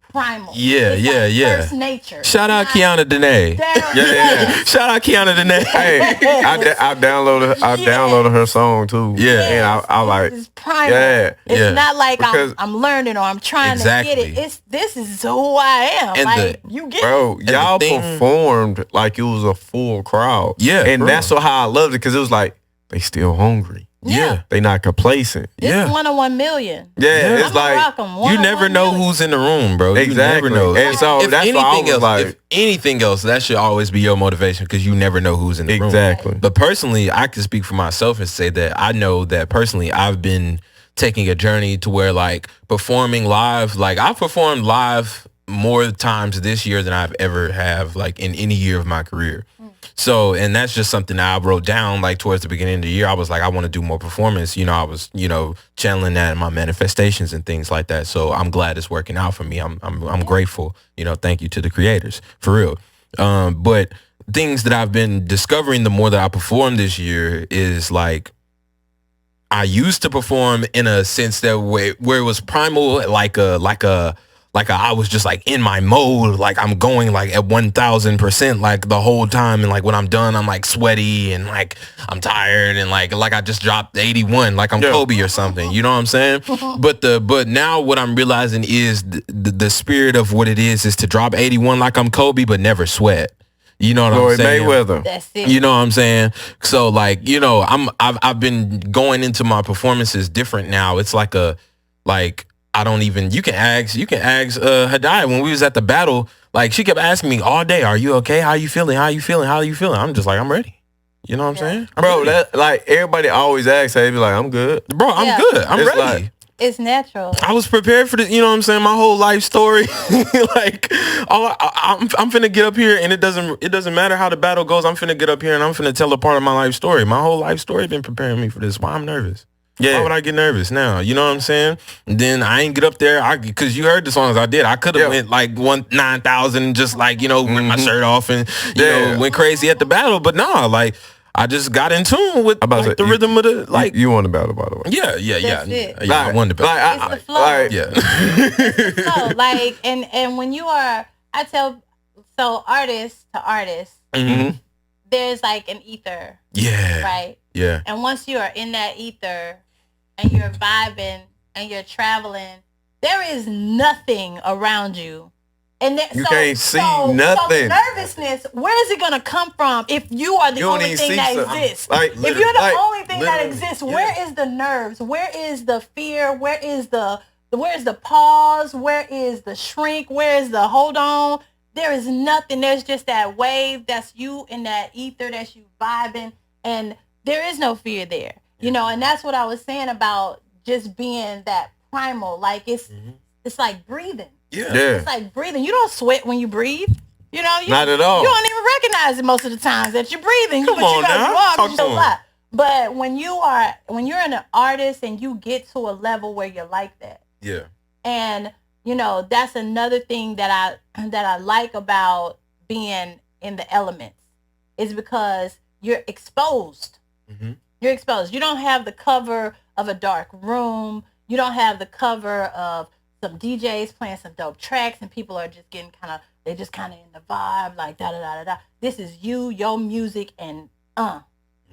primal. First nature. Shout out Kiana Dene. Yeah. Shout out Kiana Dene. Hey, I downloaded her song too. Yeah. And I like. It's primal. Yeah. It's not like I'm learning or I'm trying to get it. This is who I am. And like you get bro, y'all performed like it was a full crowd. Yeah. And that's how I loved it, because it was like they still hungry. Yeah. They not complacent. It's 1 in 1 million. Yeah. It's like you never know who's in the room, bro. Exactly. You never know. And so if that's why I was like, if anything else, that should always be your motivation, because you never know who's in the room. Exactly. But personally, I can speak for myself and say that I know that personally I've been taking a journey to where, like, performing live, like I've performed live more times this year than I've ever have, like, in any year of my career. So, and that's just something that I wrote down, like, towards the beginning of the year. I was like, I want to do more performance. I was, channeling that in my manifestations and things like that. So I'm glad it's working out for me. I'm grateful. Thank you to the creators, for real. But things that I've been discovering the more that I perform this year is, like, I used to perform in a sense that where it was primal, I was just like in my mode, like I'm going like at 1,000% like the whole time, and like when I'm done, I'm like sweaty and like I'm tired and like I just dropped 81, like I'm Kobe or something. You know what I'm saying? But now what I'm realizing is the spirit of what it is to drop 81 like I'm Kobe, but never sweat. You know what I'm saying? Mayweather. That's it. You know what I'm saying? So like, I've been going into my performances different now. It's like I don't even, you can ask Hadaya when we was at the battle, like she kept asking me all day, are you okay? How you feeling? I'm just like, I'm ready. You know what I'm saying? Bro, that, like, everybody always asks, they be like, I'm good. Bro, I'm good. I'm ready. Like, it's natural. I was prepared for this, you know what I'm saying? My whole life story. Like, I'm finna get up here, and it doesn't matter how the battle goes. I'm finna get up here and I'm finna tell a part of my life story. My whole life story been preparing me for this. Why I'm nervous? Yeah. Why would I get nervous now? You know what I'm saying? And then I ain't get up there, because you heard the songs I did. I could have went like 9,000, just like, rip my shirt off and went crazy at the battle. But nah, like, I just got in tune with like, the rhythm of the, like. You won the battle, by the way. Yeah. It. I won the battle. It's the flow. It's the flow. Like, and when you are, I tell, so artist to artist, there's like an ether. Yeah. Right? Yeah. And once you are in that ether and you're vibing and you're traveling, there is nothing around you. And you can't see So nothing. nervousness, where is it going to come from if you are the only thing that exists? Like, if you're the only thing that exists, where is the nerves? Where is the fear? Where is the pause? Where is the shrink? Where is the hold on? There is nothing. There's just that wave. That's you in that ether. That's you vibing. And there is no fear there. And that's what I was saying about just being that primal. Like, it's like breathing. Yeah. It's like breathing. You don't sweat when you breathe. Not at all. You don't even recognize it most of the times that you're breathing. Come on now. But when you're an artist and you get to a level where you're like that. Yeah. And that's another thing that I like about being in the elements, is because you're exposed. Mm-hmm. You're exposed. You don't have the cover of a dark room. You don't have the cover of some DJs playing some dope tracks and people are just getting kind of in the vibe, like da da da da da. This is you, your music, and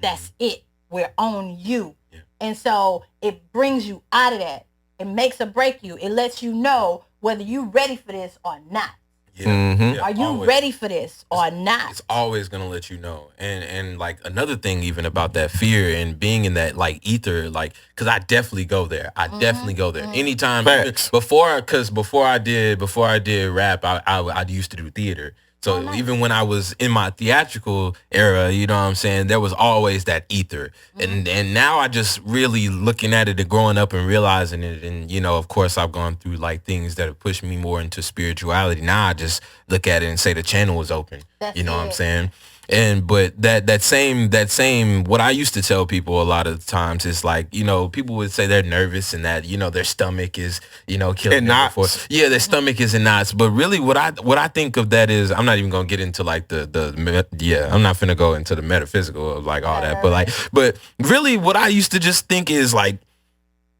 that's it. We're on you. Yeah. And so it brings you out of that. It makes or break you. It lets you know whether you're ready for this or not. Yeah. Are you Always. ready for this or not? It's always gonna let you know. And like another thing even about that fear and being in that like ether, like because I definitely go there. I definitely go there. Anytime even before I did rap, I used to do theater. So nice. even when I was in my theatrical era, you know what I'm saying, there was always that ether. And now I just really looking at it and growing up and realizing it. And, you know, of course, I've gone through like things that have pushed me more into spirituality. Now I just look at it and say the channel is open. That's you know it. what I'm saying? And but that same what I used to tell people a lot of times is like, you know, people would say they're nervous and that, you know, their stomach is, you know, killing them before. Yeah, their stomach is in knots. But really what I think of that is, I'm not even gonna get into like I'm not finna go into the metaphysical of like all that. But really what I used to just think is like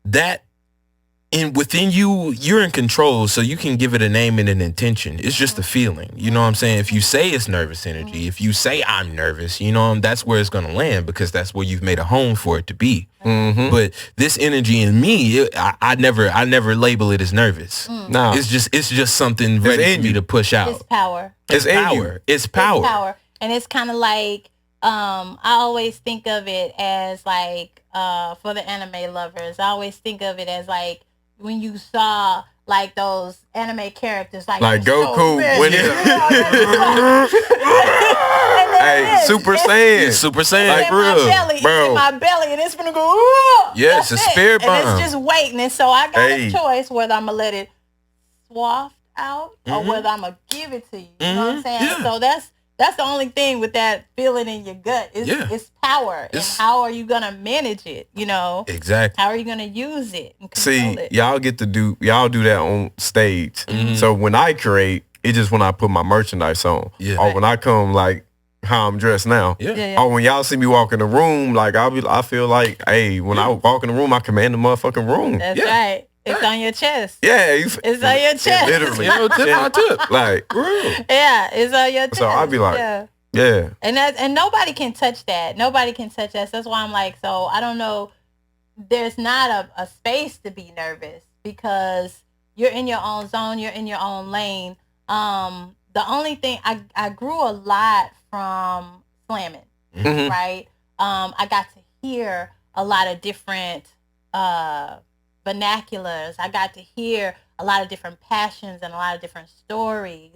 that within you, you're in control, so you can give it a name and an intention. It's just a feeling. You know what I'm saying? If you say it's nervous energy, if you say I'm nervous, you know, that's where it's gonna land because that's where you've made a home for it to be. But this energy in me, I never label it as nervous. No, it's just something ready for me to push out. It's power. It's power. It's power. It's power. And it's kind of like I always think of it as like for the anime lovers, I always think of it as like when you saw like those anime characters like Goku so when hey, Super Saiyan. Super Saiyan. Like, Like real. It's in my belly and it's gonna go. Yes, it's a spirit bomb. And it's just waiting. And so I got a choice whether I'm gonna let it swaft out or whether I'm gonna give it to you. You know what I'm saying? Yeah. So that's the only thing with that feeling in your gut. It's power. And how are you gonna manage it? You know? Exactly. How are you gonna use it? And See, it? y'all do that on stage. So when I create, it's just when I put my merchandise on. Yeah. Or when I come like how I'm dressed now. Yeah. Or when y'all see me walk in the room, like I feel like, hey, when I walk in the room, I command the motherfucking room. That's right. It's on your chest. Yeah, it's on your chest. Literally, tip. Like, yeah, it's on your chest. So I'd be like, yeah. And nobody can touch that. Nobody can touch that. So that's why I'm like, so I don't know. There's not a space to be nervous because you're in your own zone. You're in your own lane. The only thing I grew a lot from slamming, right? I got to hear a lot of different vernaculars. I got to hear a lot of different passions and a lot of different stories.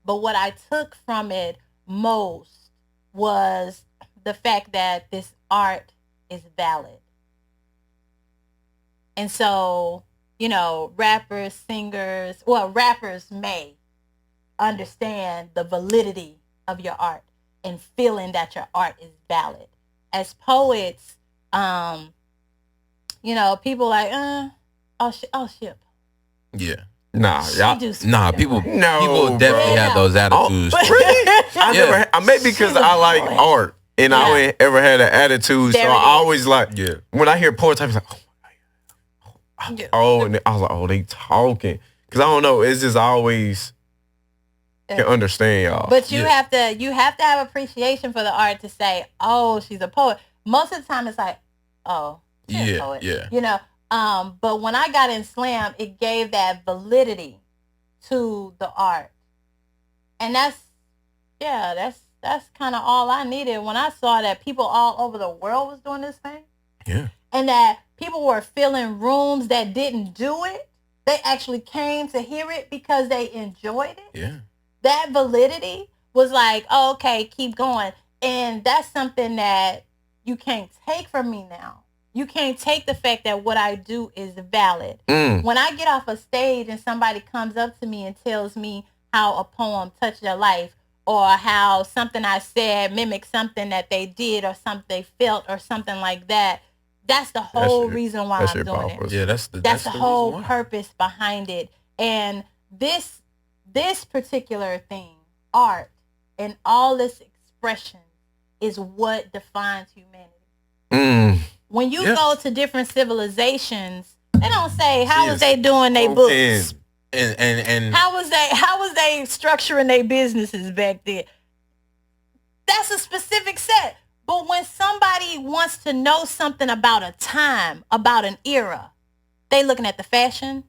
But what I took from it most was the fact that this art is valid. And so, you know, rappers may understand the validity of your art and feeling that your art is valid. As poets, you know, people like, oh shit. Yeah. People definitely have those attitudes. Really? Maybe because I like art and I ain't ever had an attitude, so I always like, when I hear poets, I was like, and I was like, oh, they talking. Because I don't know, it's just always can understand y'all. But you have to have appreciation for the art to say, oh, she's a poet. Most of the time it's like, oh, she's a poet. Yeah. You know, but when I got in slam, it gave that validity to the art. And that's kind of all I needed when I saw that people all over the world was doing this thing. Yeah. And that people were filling rooms that didn't do it. They actually came to hear it because they enjoyed it. Yeah. That validity was like, oh, okay, keep going. And that's something that you can't take from me now. You can't take the fact that what I do is valid. When I get off a stage and somebody comes up to me and tells me how a poem touched their life or how something I said mimicked something that they did or something they felt or something like that, that's the whole reason why I'm doing it. Yeah, that's the whole purpose behind it. And this particular thing, art, and all this expression is what defines humanity. When you go to different civilizations, they don't say how was they doing their books. And how was they structuring their businesses back then. That's a specific set. But when somebody wants to know something about a time, about an era, they looking at the fashion,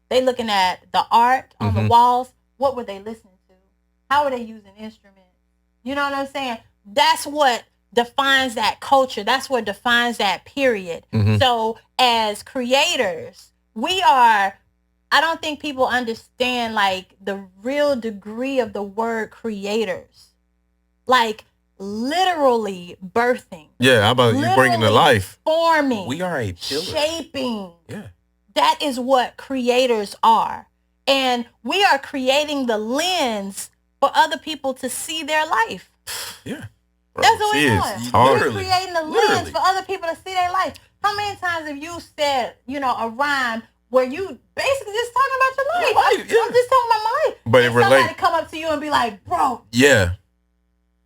they looking at the art on the walls. What were they listening to? How were they using instruments? You know what I'm saying? That's what defines that culture. That's what defines that period. So as creators, I don't think people understand like the real degree of the word creators. Like literally birthing. Yeah, how about you bringing to life? Forming. We are a pillar. Shaping. Yeah. That is what creators are. And we are creating the lens for other people to see their life. Yeah. That's what we're doing. We're creating the lens for other people to see their life. How many times have you said, a rhyme where you basically just talking about your life? I'm just talking about my life. But and somebody come up to you and be like, bro. Yeah.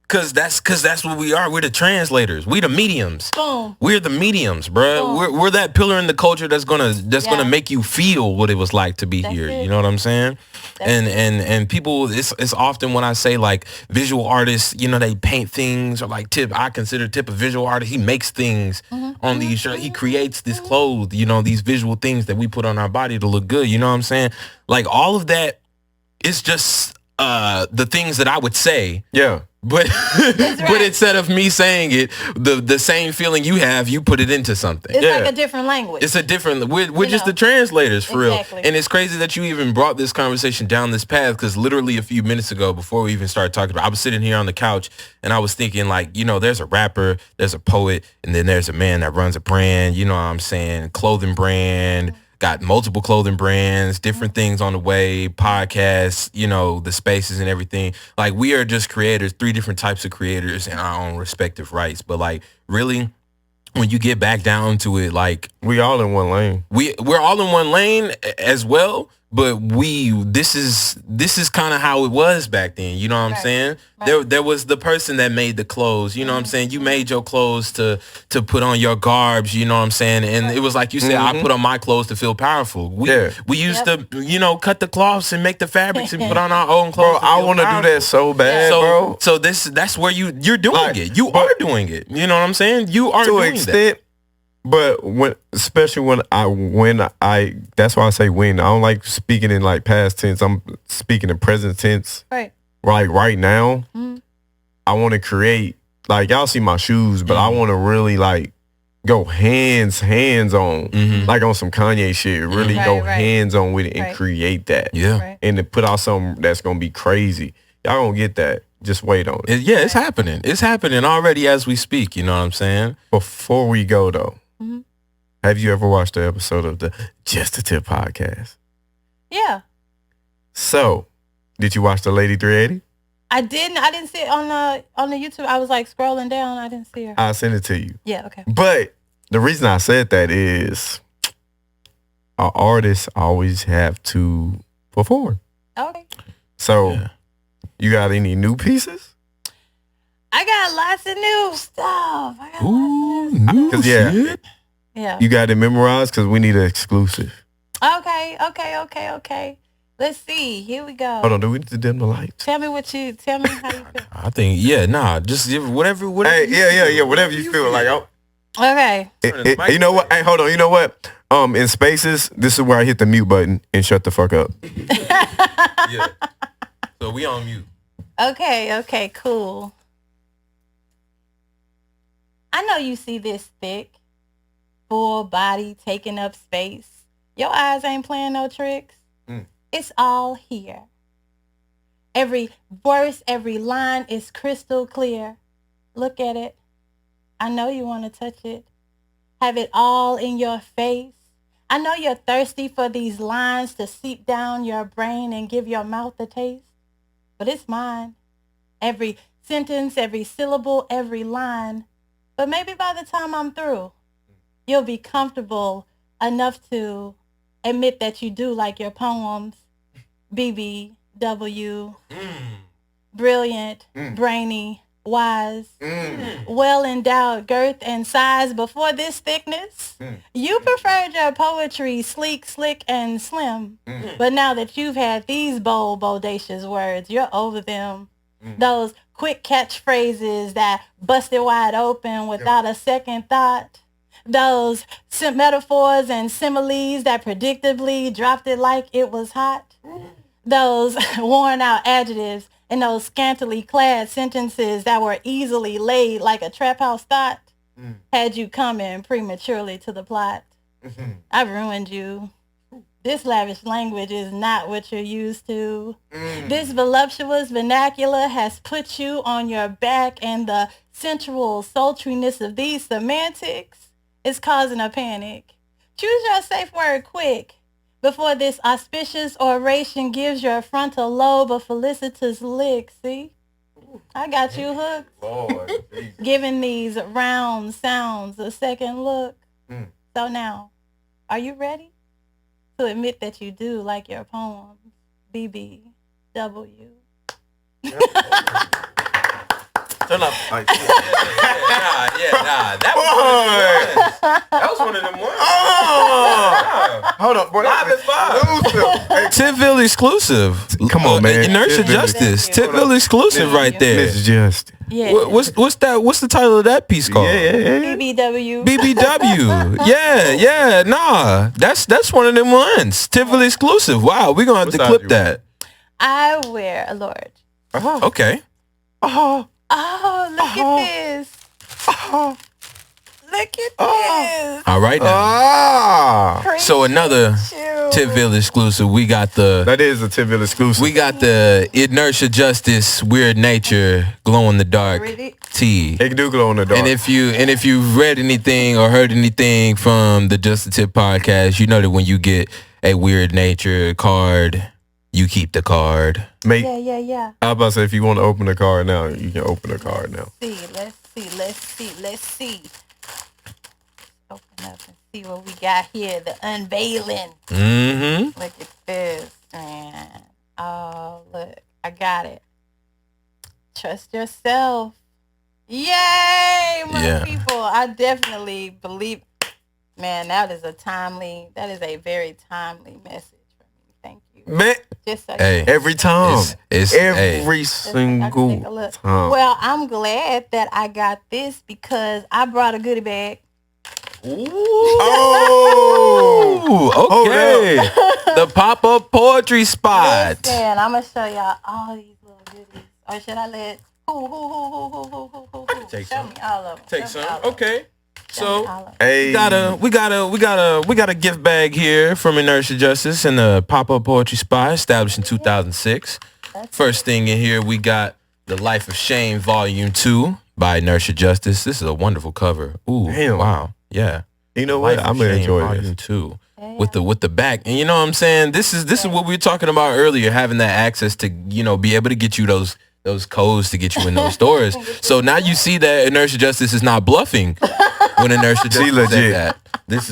Cause that's what we are. We're the translators. We the mediums. Boom. We're the mediums, bro. We're that pillar in the culture that's gonna make you feel what it was like to be here. You know what I'm saying? And people, it's often when I say like visual artists, they paint things, or like I consider Tip a visual artist. He makes things on these shirts. He creates this clothes, these visual things that we put on our body to look good. You know what I'm saying? Like all of that is just the things that I would say. Yeah. But but instead of me saying it, the same feeling you have, you put it into something. It's like a different language. It's a different. We're just the translators for real. And it's crazy that you even brought this conversation down this path, because literally a few minutes ago, before we even started talking about, I was sitting here on the couch and I was thinking like, there's a rapper, there's a poet, and then there's a man that runs a brand. You know what I'm saying? Clothing brand. Got multiple clothing brands, different things on the way, podcasts, the spaces and everything. Like we are just creators, 3 different types of creators in our own respective rights. But like really, when you get back down to it, like we all in one lane. We're all in one lane as well. But this is kind of how it was back then. You know what I'm saying? Right. There was the person that made the clothes. You know what I'm saying? You made your clothes to put on your garbs. You know what I'm saying? And it was like you said, I put on my clothes to feel powerful. We used to, cut the cloths and make the fabrics and put on our own clothes. Bro, I want to do that so bad, bro. So that's where you're doing it. You are doing it. You know what I'm saying? You are doing that. But especially when I that's why I say when. I don't like speaking in like past tense. I'm speaking in present tense. Right. Like right now, I want to create, like y'all see my shoes, but I want to really like go hands on, like on some Kanye shit. Really go hands on with it and create that. Yeah. And to put out something that's gonna be crazy. Y'all gonna get that. Just wait on it. Yeah, it's happening. It's happening already as we speak. You know what I'm saying? Before we go though. Have you ever watched the episode of the Just a Tip podcast? Yeah. So, did you watch the Lady 380? I didn't see it on the YouTube. I was like scrolling down. I didn't see her. I'll send it to you. Yeah, okay. But the reason I said that is our artists always have to perform. Okay. So, you got any new pieces? I got lots of new stuff. New shit. Yeah. You got it memorized because we need an exclusive. Okay. Let's see. Here we go. Hold on, do we need to dim the lights? Tell me how you feel. I think, just whatever. Hey, yeah, whatever you feel like. Okay. You know what? Hey, hold on. You know what? In spaces, this is where I hit the mute button and shut the fuck up. Yeah. So we on mute. Okay, cool. I know you see this thick, full body taking up space. Your eyes ain't playing no tricks. It's all here. Every verse, every line is crystal clear. Look at it. I know you want to touch it. Have it all in your face. I know you're thirsty for these lines to seep down your brain and give your mouth a taste. But it's mine. Every sentence, every syllable, every line. But maybe by the time I'm through, you'll be comfortable enough to admit that you do like your poems. BBW. Brilliant, brainy, wise, well endowed girth and size. Before this thickness, you preferred your poetry sleek, slick, and slim. But now that you've had these bold, bodacious words, you're over them. Those quick catchphrases that busted wide open without a second thought. Those metaphors and similes that predictably dropped it like it was hot. Those worn out adjectives and those scantily clad sentences that were easily laid like a trap house thought had you coming prematurely to the plot. I've ruined you. This lavish language is not what you're used to. This voluptuous vernacular has put you on your back, and the sensual sultriness of these semantics is causing a panic. Choose your safe word quick before this auspicious oration gives your frontal lobe a felicitous lick. See? I got you hooked. Lord, Giving these round sounds a second look. So now, are you ready to admit that you do like your poems? BBW. Turn up. Nah. That was one of them ones. Hold up, boy. Tipville exclusive. Come on, man. Inertia Tipville. Justice. Tipville exclusive right there. Miss Justice. Yeah. What's that? What's the title of that piece called? Yeah. BBW. BBW. Yeah. Nah, that's one of them ones. Tipville exclusive. Wow, we're gonna have to What clip size that. I wear a large. Okay. Oh, look at this. Look at this. All right now. So another Appreciate you. Tipville exclusive. We got the That is a Tipville exclusive. We got the Inertia Justice Weird Nature Glow in the Dark Really? tee. It do glow in the dark. And if you've read anything or heard anything from the Just the Tip podcast, you know that when you get a Weird Nature card, you keep the card. Make, Yeah. I was about to say, if you want to open the card now, you can open the card now. Let's see. Open up and see what we got here. The unveiling. Mm-hmm. Look at this, man. Oh, look. I got it. Trust yourself. Yay, my people. I definitely believe, man, that is a very timely message for me. Thank you. Man, Just so Hey. every time. It's every I single can take a look. time. Well, I'm glad that I got this because I brought a goodie bag. Oh, okay. The pop-up poetry spot. Listen, I'm gonna show y'all all these little goodies. Or should I let who? Take Show some. me all of them. Take Show me some. all of them. Okay. Show So me all of them. hey, we got a gift bag here from Inertia Justice in the pop-up poetry spot established in 2006. First thing in here, we got The Life of Shame Volume 2 by Inertia Justice. This is a wonderful cover. Ooh, Damn. wow. Yeah. you know what? Life of I'm gonna Shame enjoy Volume this. 2 with the back. And you know what I'm saying? This is what we were talking about earlier, having that access to, be able to get you those codes to get you in those stores. So now you see that Inertia Justice is not bluffing when Inertia Justice legit. said that. This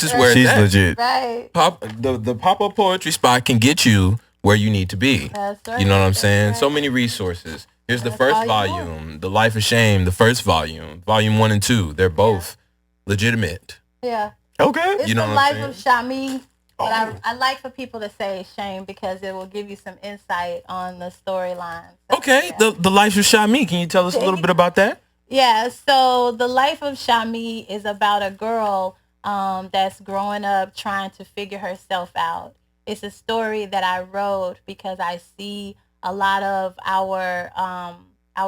is where She's it's at. legit. Right. The pop-up poetry spot can get you where you need to be. That's right. You know what I'm That's saying? right. So many resources. Here's the That's first all you volume, The Life of Shame, the first volume, volume 1 and 2. They're both legitimate. Yeah. Okay. It's You know the what I'm life of Shami. But I like for people to say shame because it will give you some insight on the storyline. So, Okay, yeah. the Life of Shami. Can you tell us a little bit about that? Yeah, so the life of Shami is about a girl that's growing up trying to figure herself out. It's a story that I wrote because I see a lot of our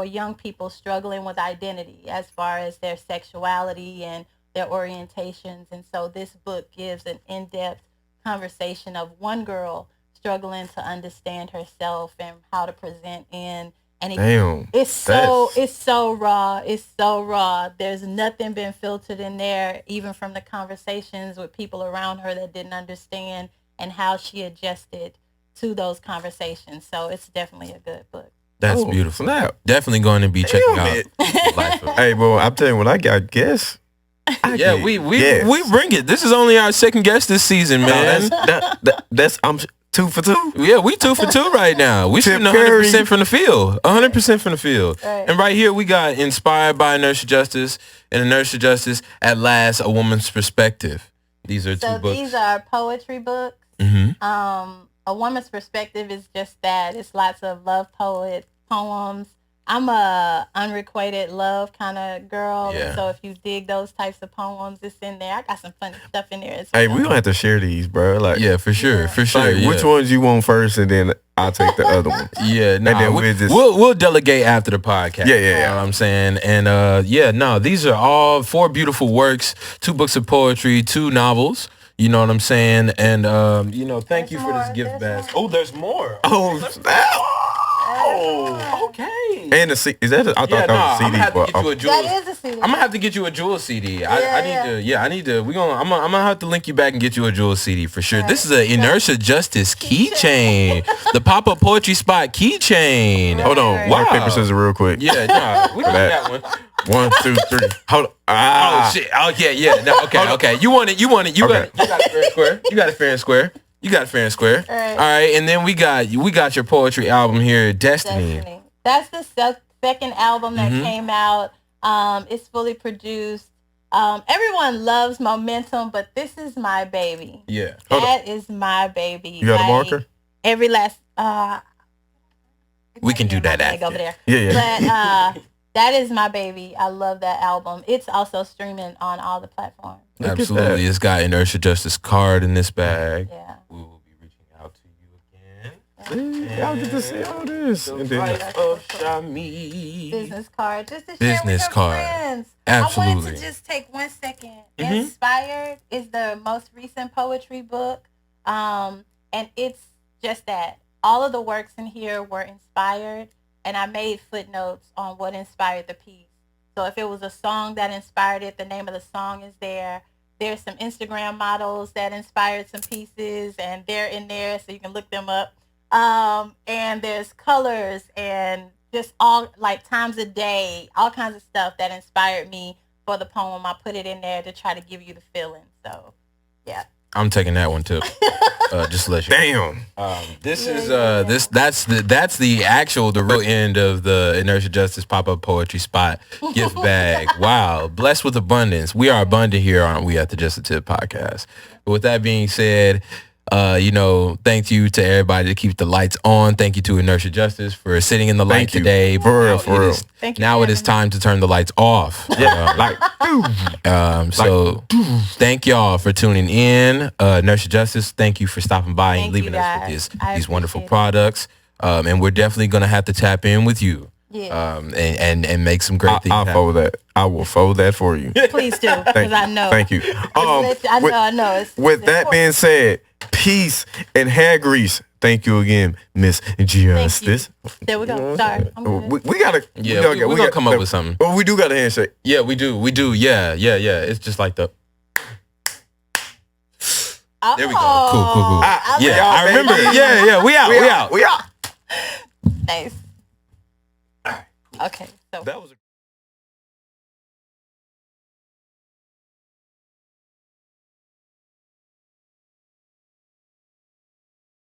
young people struggling with identity as far as their sexuality and their orientations. And so this book gives an in-depth conversation of one girl struggling to understand herself and how to present in. And Damn. it's so raw. It's so raw. There's nothing been filtered in there, even from the conversations with people around her that didn't understand and how she adjusted to those conversations. So it's definitely a good book. That's Ooh, beautiful. snap. Definitely going to be checking Damn out it. The Life of Hey, bro, I'm telling you, when I got guests, Yeah, we bring it. This is only our second guest this season, man. That's I'm 2 for 2. Yeah, we 2 for 2 right now. We Tip shooting 100% Curry. from the field. 100% from the field. Right. And right here we got Inspired by Inertia Justice and Inertia Justice at Last, A Woman's Perspective. These are So two books. these are poetry books. Mm-hmm. A woman's perspective is just that. It's lots of love poems poems. I'm a unrequited love kind of girl. Yeah. And so if you dig those types of poems, it's in there. I got some funny stuff in there as well. Hey, we gonna have to share these, bro. Like, Yeah, for sure, for sure. like, yeah. which ones you want first, and then I'll take the other one. Yeah, nah, then we'll delegate after the podcast. Yeah. You know what I'm saying? And these are all 4 beautiful works, 2 books of poetry, 2 novels. You know what I'm saying? And thank you for this gift bag. Oh, there's more. Oh, snap. Oh, okay. And the C is that? I thought that was a I'm CD. gonna have to get you a jewel. That is a CD. I'm gonna have to get you a jewel CD. I need to. I'm gonna have to link you back and get you a jewel CD for sure. Right. This is a Inertia Justice keychain, the pop-up poetry spot keychain. Hold on. Wow. Rock, paper, scissors, real quick. Yeah, nah, we got that one. 1, 2, 3. Hold on. Oh shit. Oh yeah. No, okay. You want it. You got it fair and square. You got it fair and square. All right, and then we got your poetry album here, Destiny. That's the second album that came out. It's fully produced. Everyone loves Momentum, but this is my baby. Yeah. That is my baby. You got a marker? Every last We can do that after. over there. Yeah. But that is my baby. I love that album. It's also streaming on all the platforms. Absolutely. It's got Inertia Justice card in this bag. Yeah. We will be reaching out to you again. See, y'all get to see all this. And then, Business card. Just to Business share with your card. friends. Absolutely. I wanted to just take 1 second. Inspired is the most recent poetry book. And it's just that. All of the works in here were inspired. And I made footnotes on what inspired the piece. So if it was a song that inspired it, the name of the song is there. There's some Instagram models that inspired some pieces, and they're in there, so you can look them up. And there's colors and just all like times a day, all kinds of stuff that inspired me for the poem. I put it in there to try to give you the feeling. So, yeah. I'm taking that one too. Just to let you know. damn. That's the real end of the Inertia Justice pop-up poetry spot gift bag. Wow. Blessed with abundance. We are abundant here, aren't we, at the Just a Tip podcast? But with that being said, thank you to everybody to keep the lights on. Thank you to Inertia Justice for sitting in the light today. For real. Now it is time to turn the lights off. Thank y'all for tuning in. Inertia Justice, thank you for stopping by and leaving us with these wonderful products. And we're definitely gonna have to tap in with you. Yeah. And make some great things I'll happen. fold that. I will fold that for you. Please do, because I know. Thank you. I know. With that being said, peace and hair grease. Thank you again, Miss Justice. There we go. Sorry. We gotta. Yeah, we're gonna come up with something. Well, we do got a handshake. Yeah, we do. Yeah. It's just like the. There we go. Cool. I remember. Yeah. We out. Nice. Okay. So that was.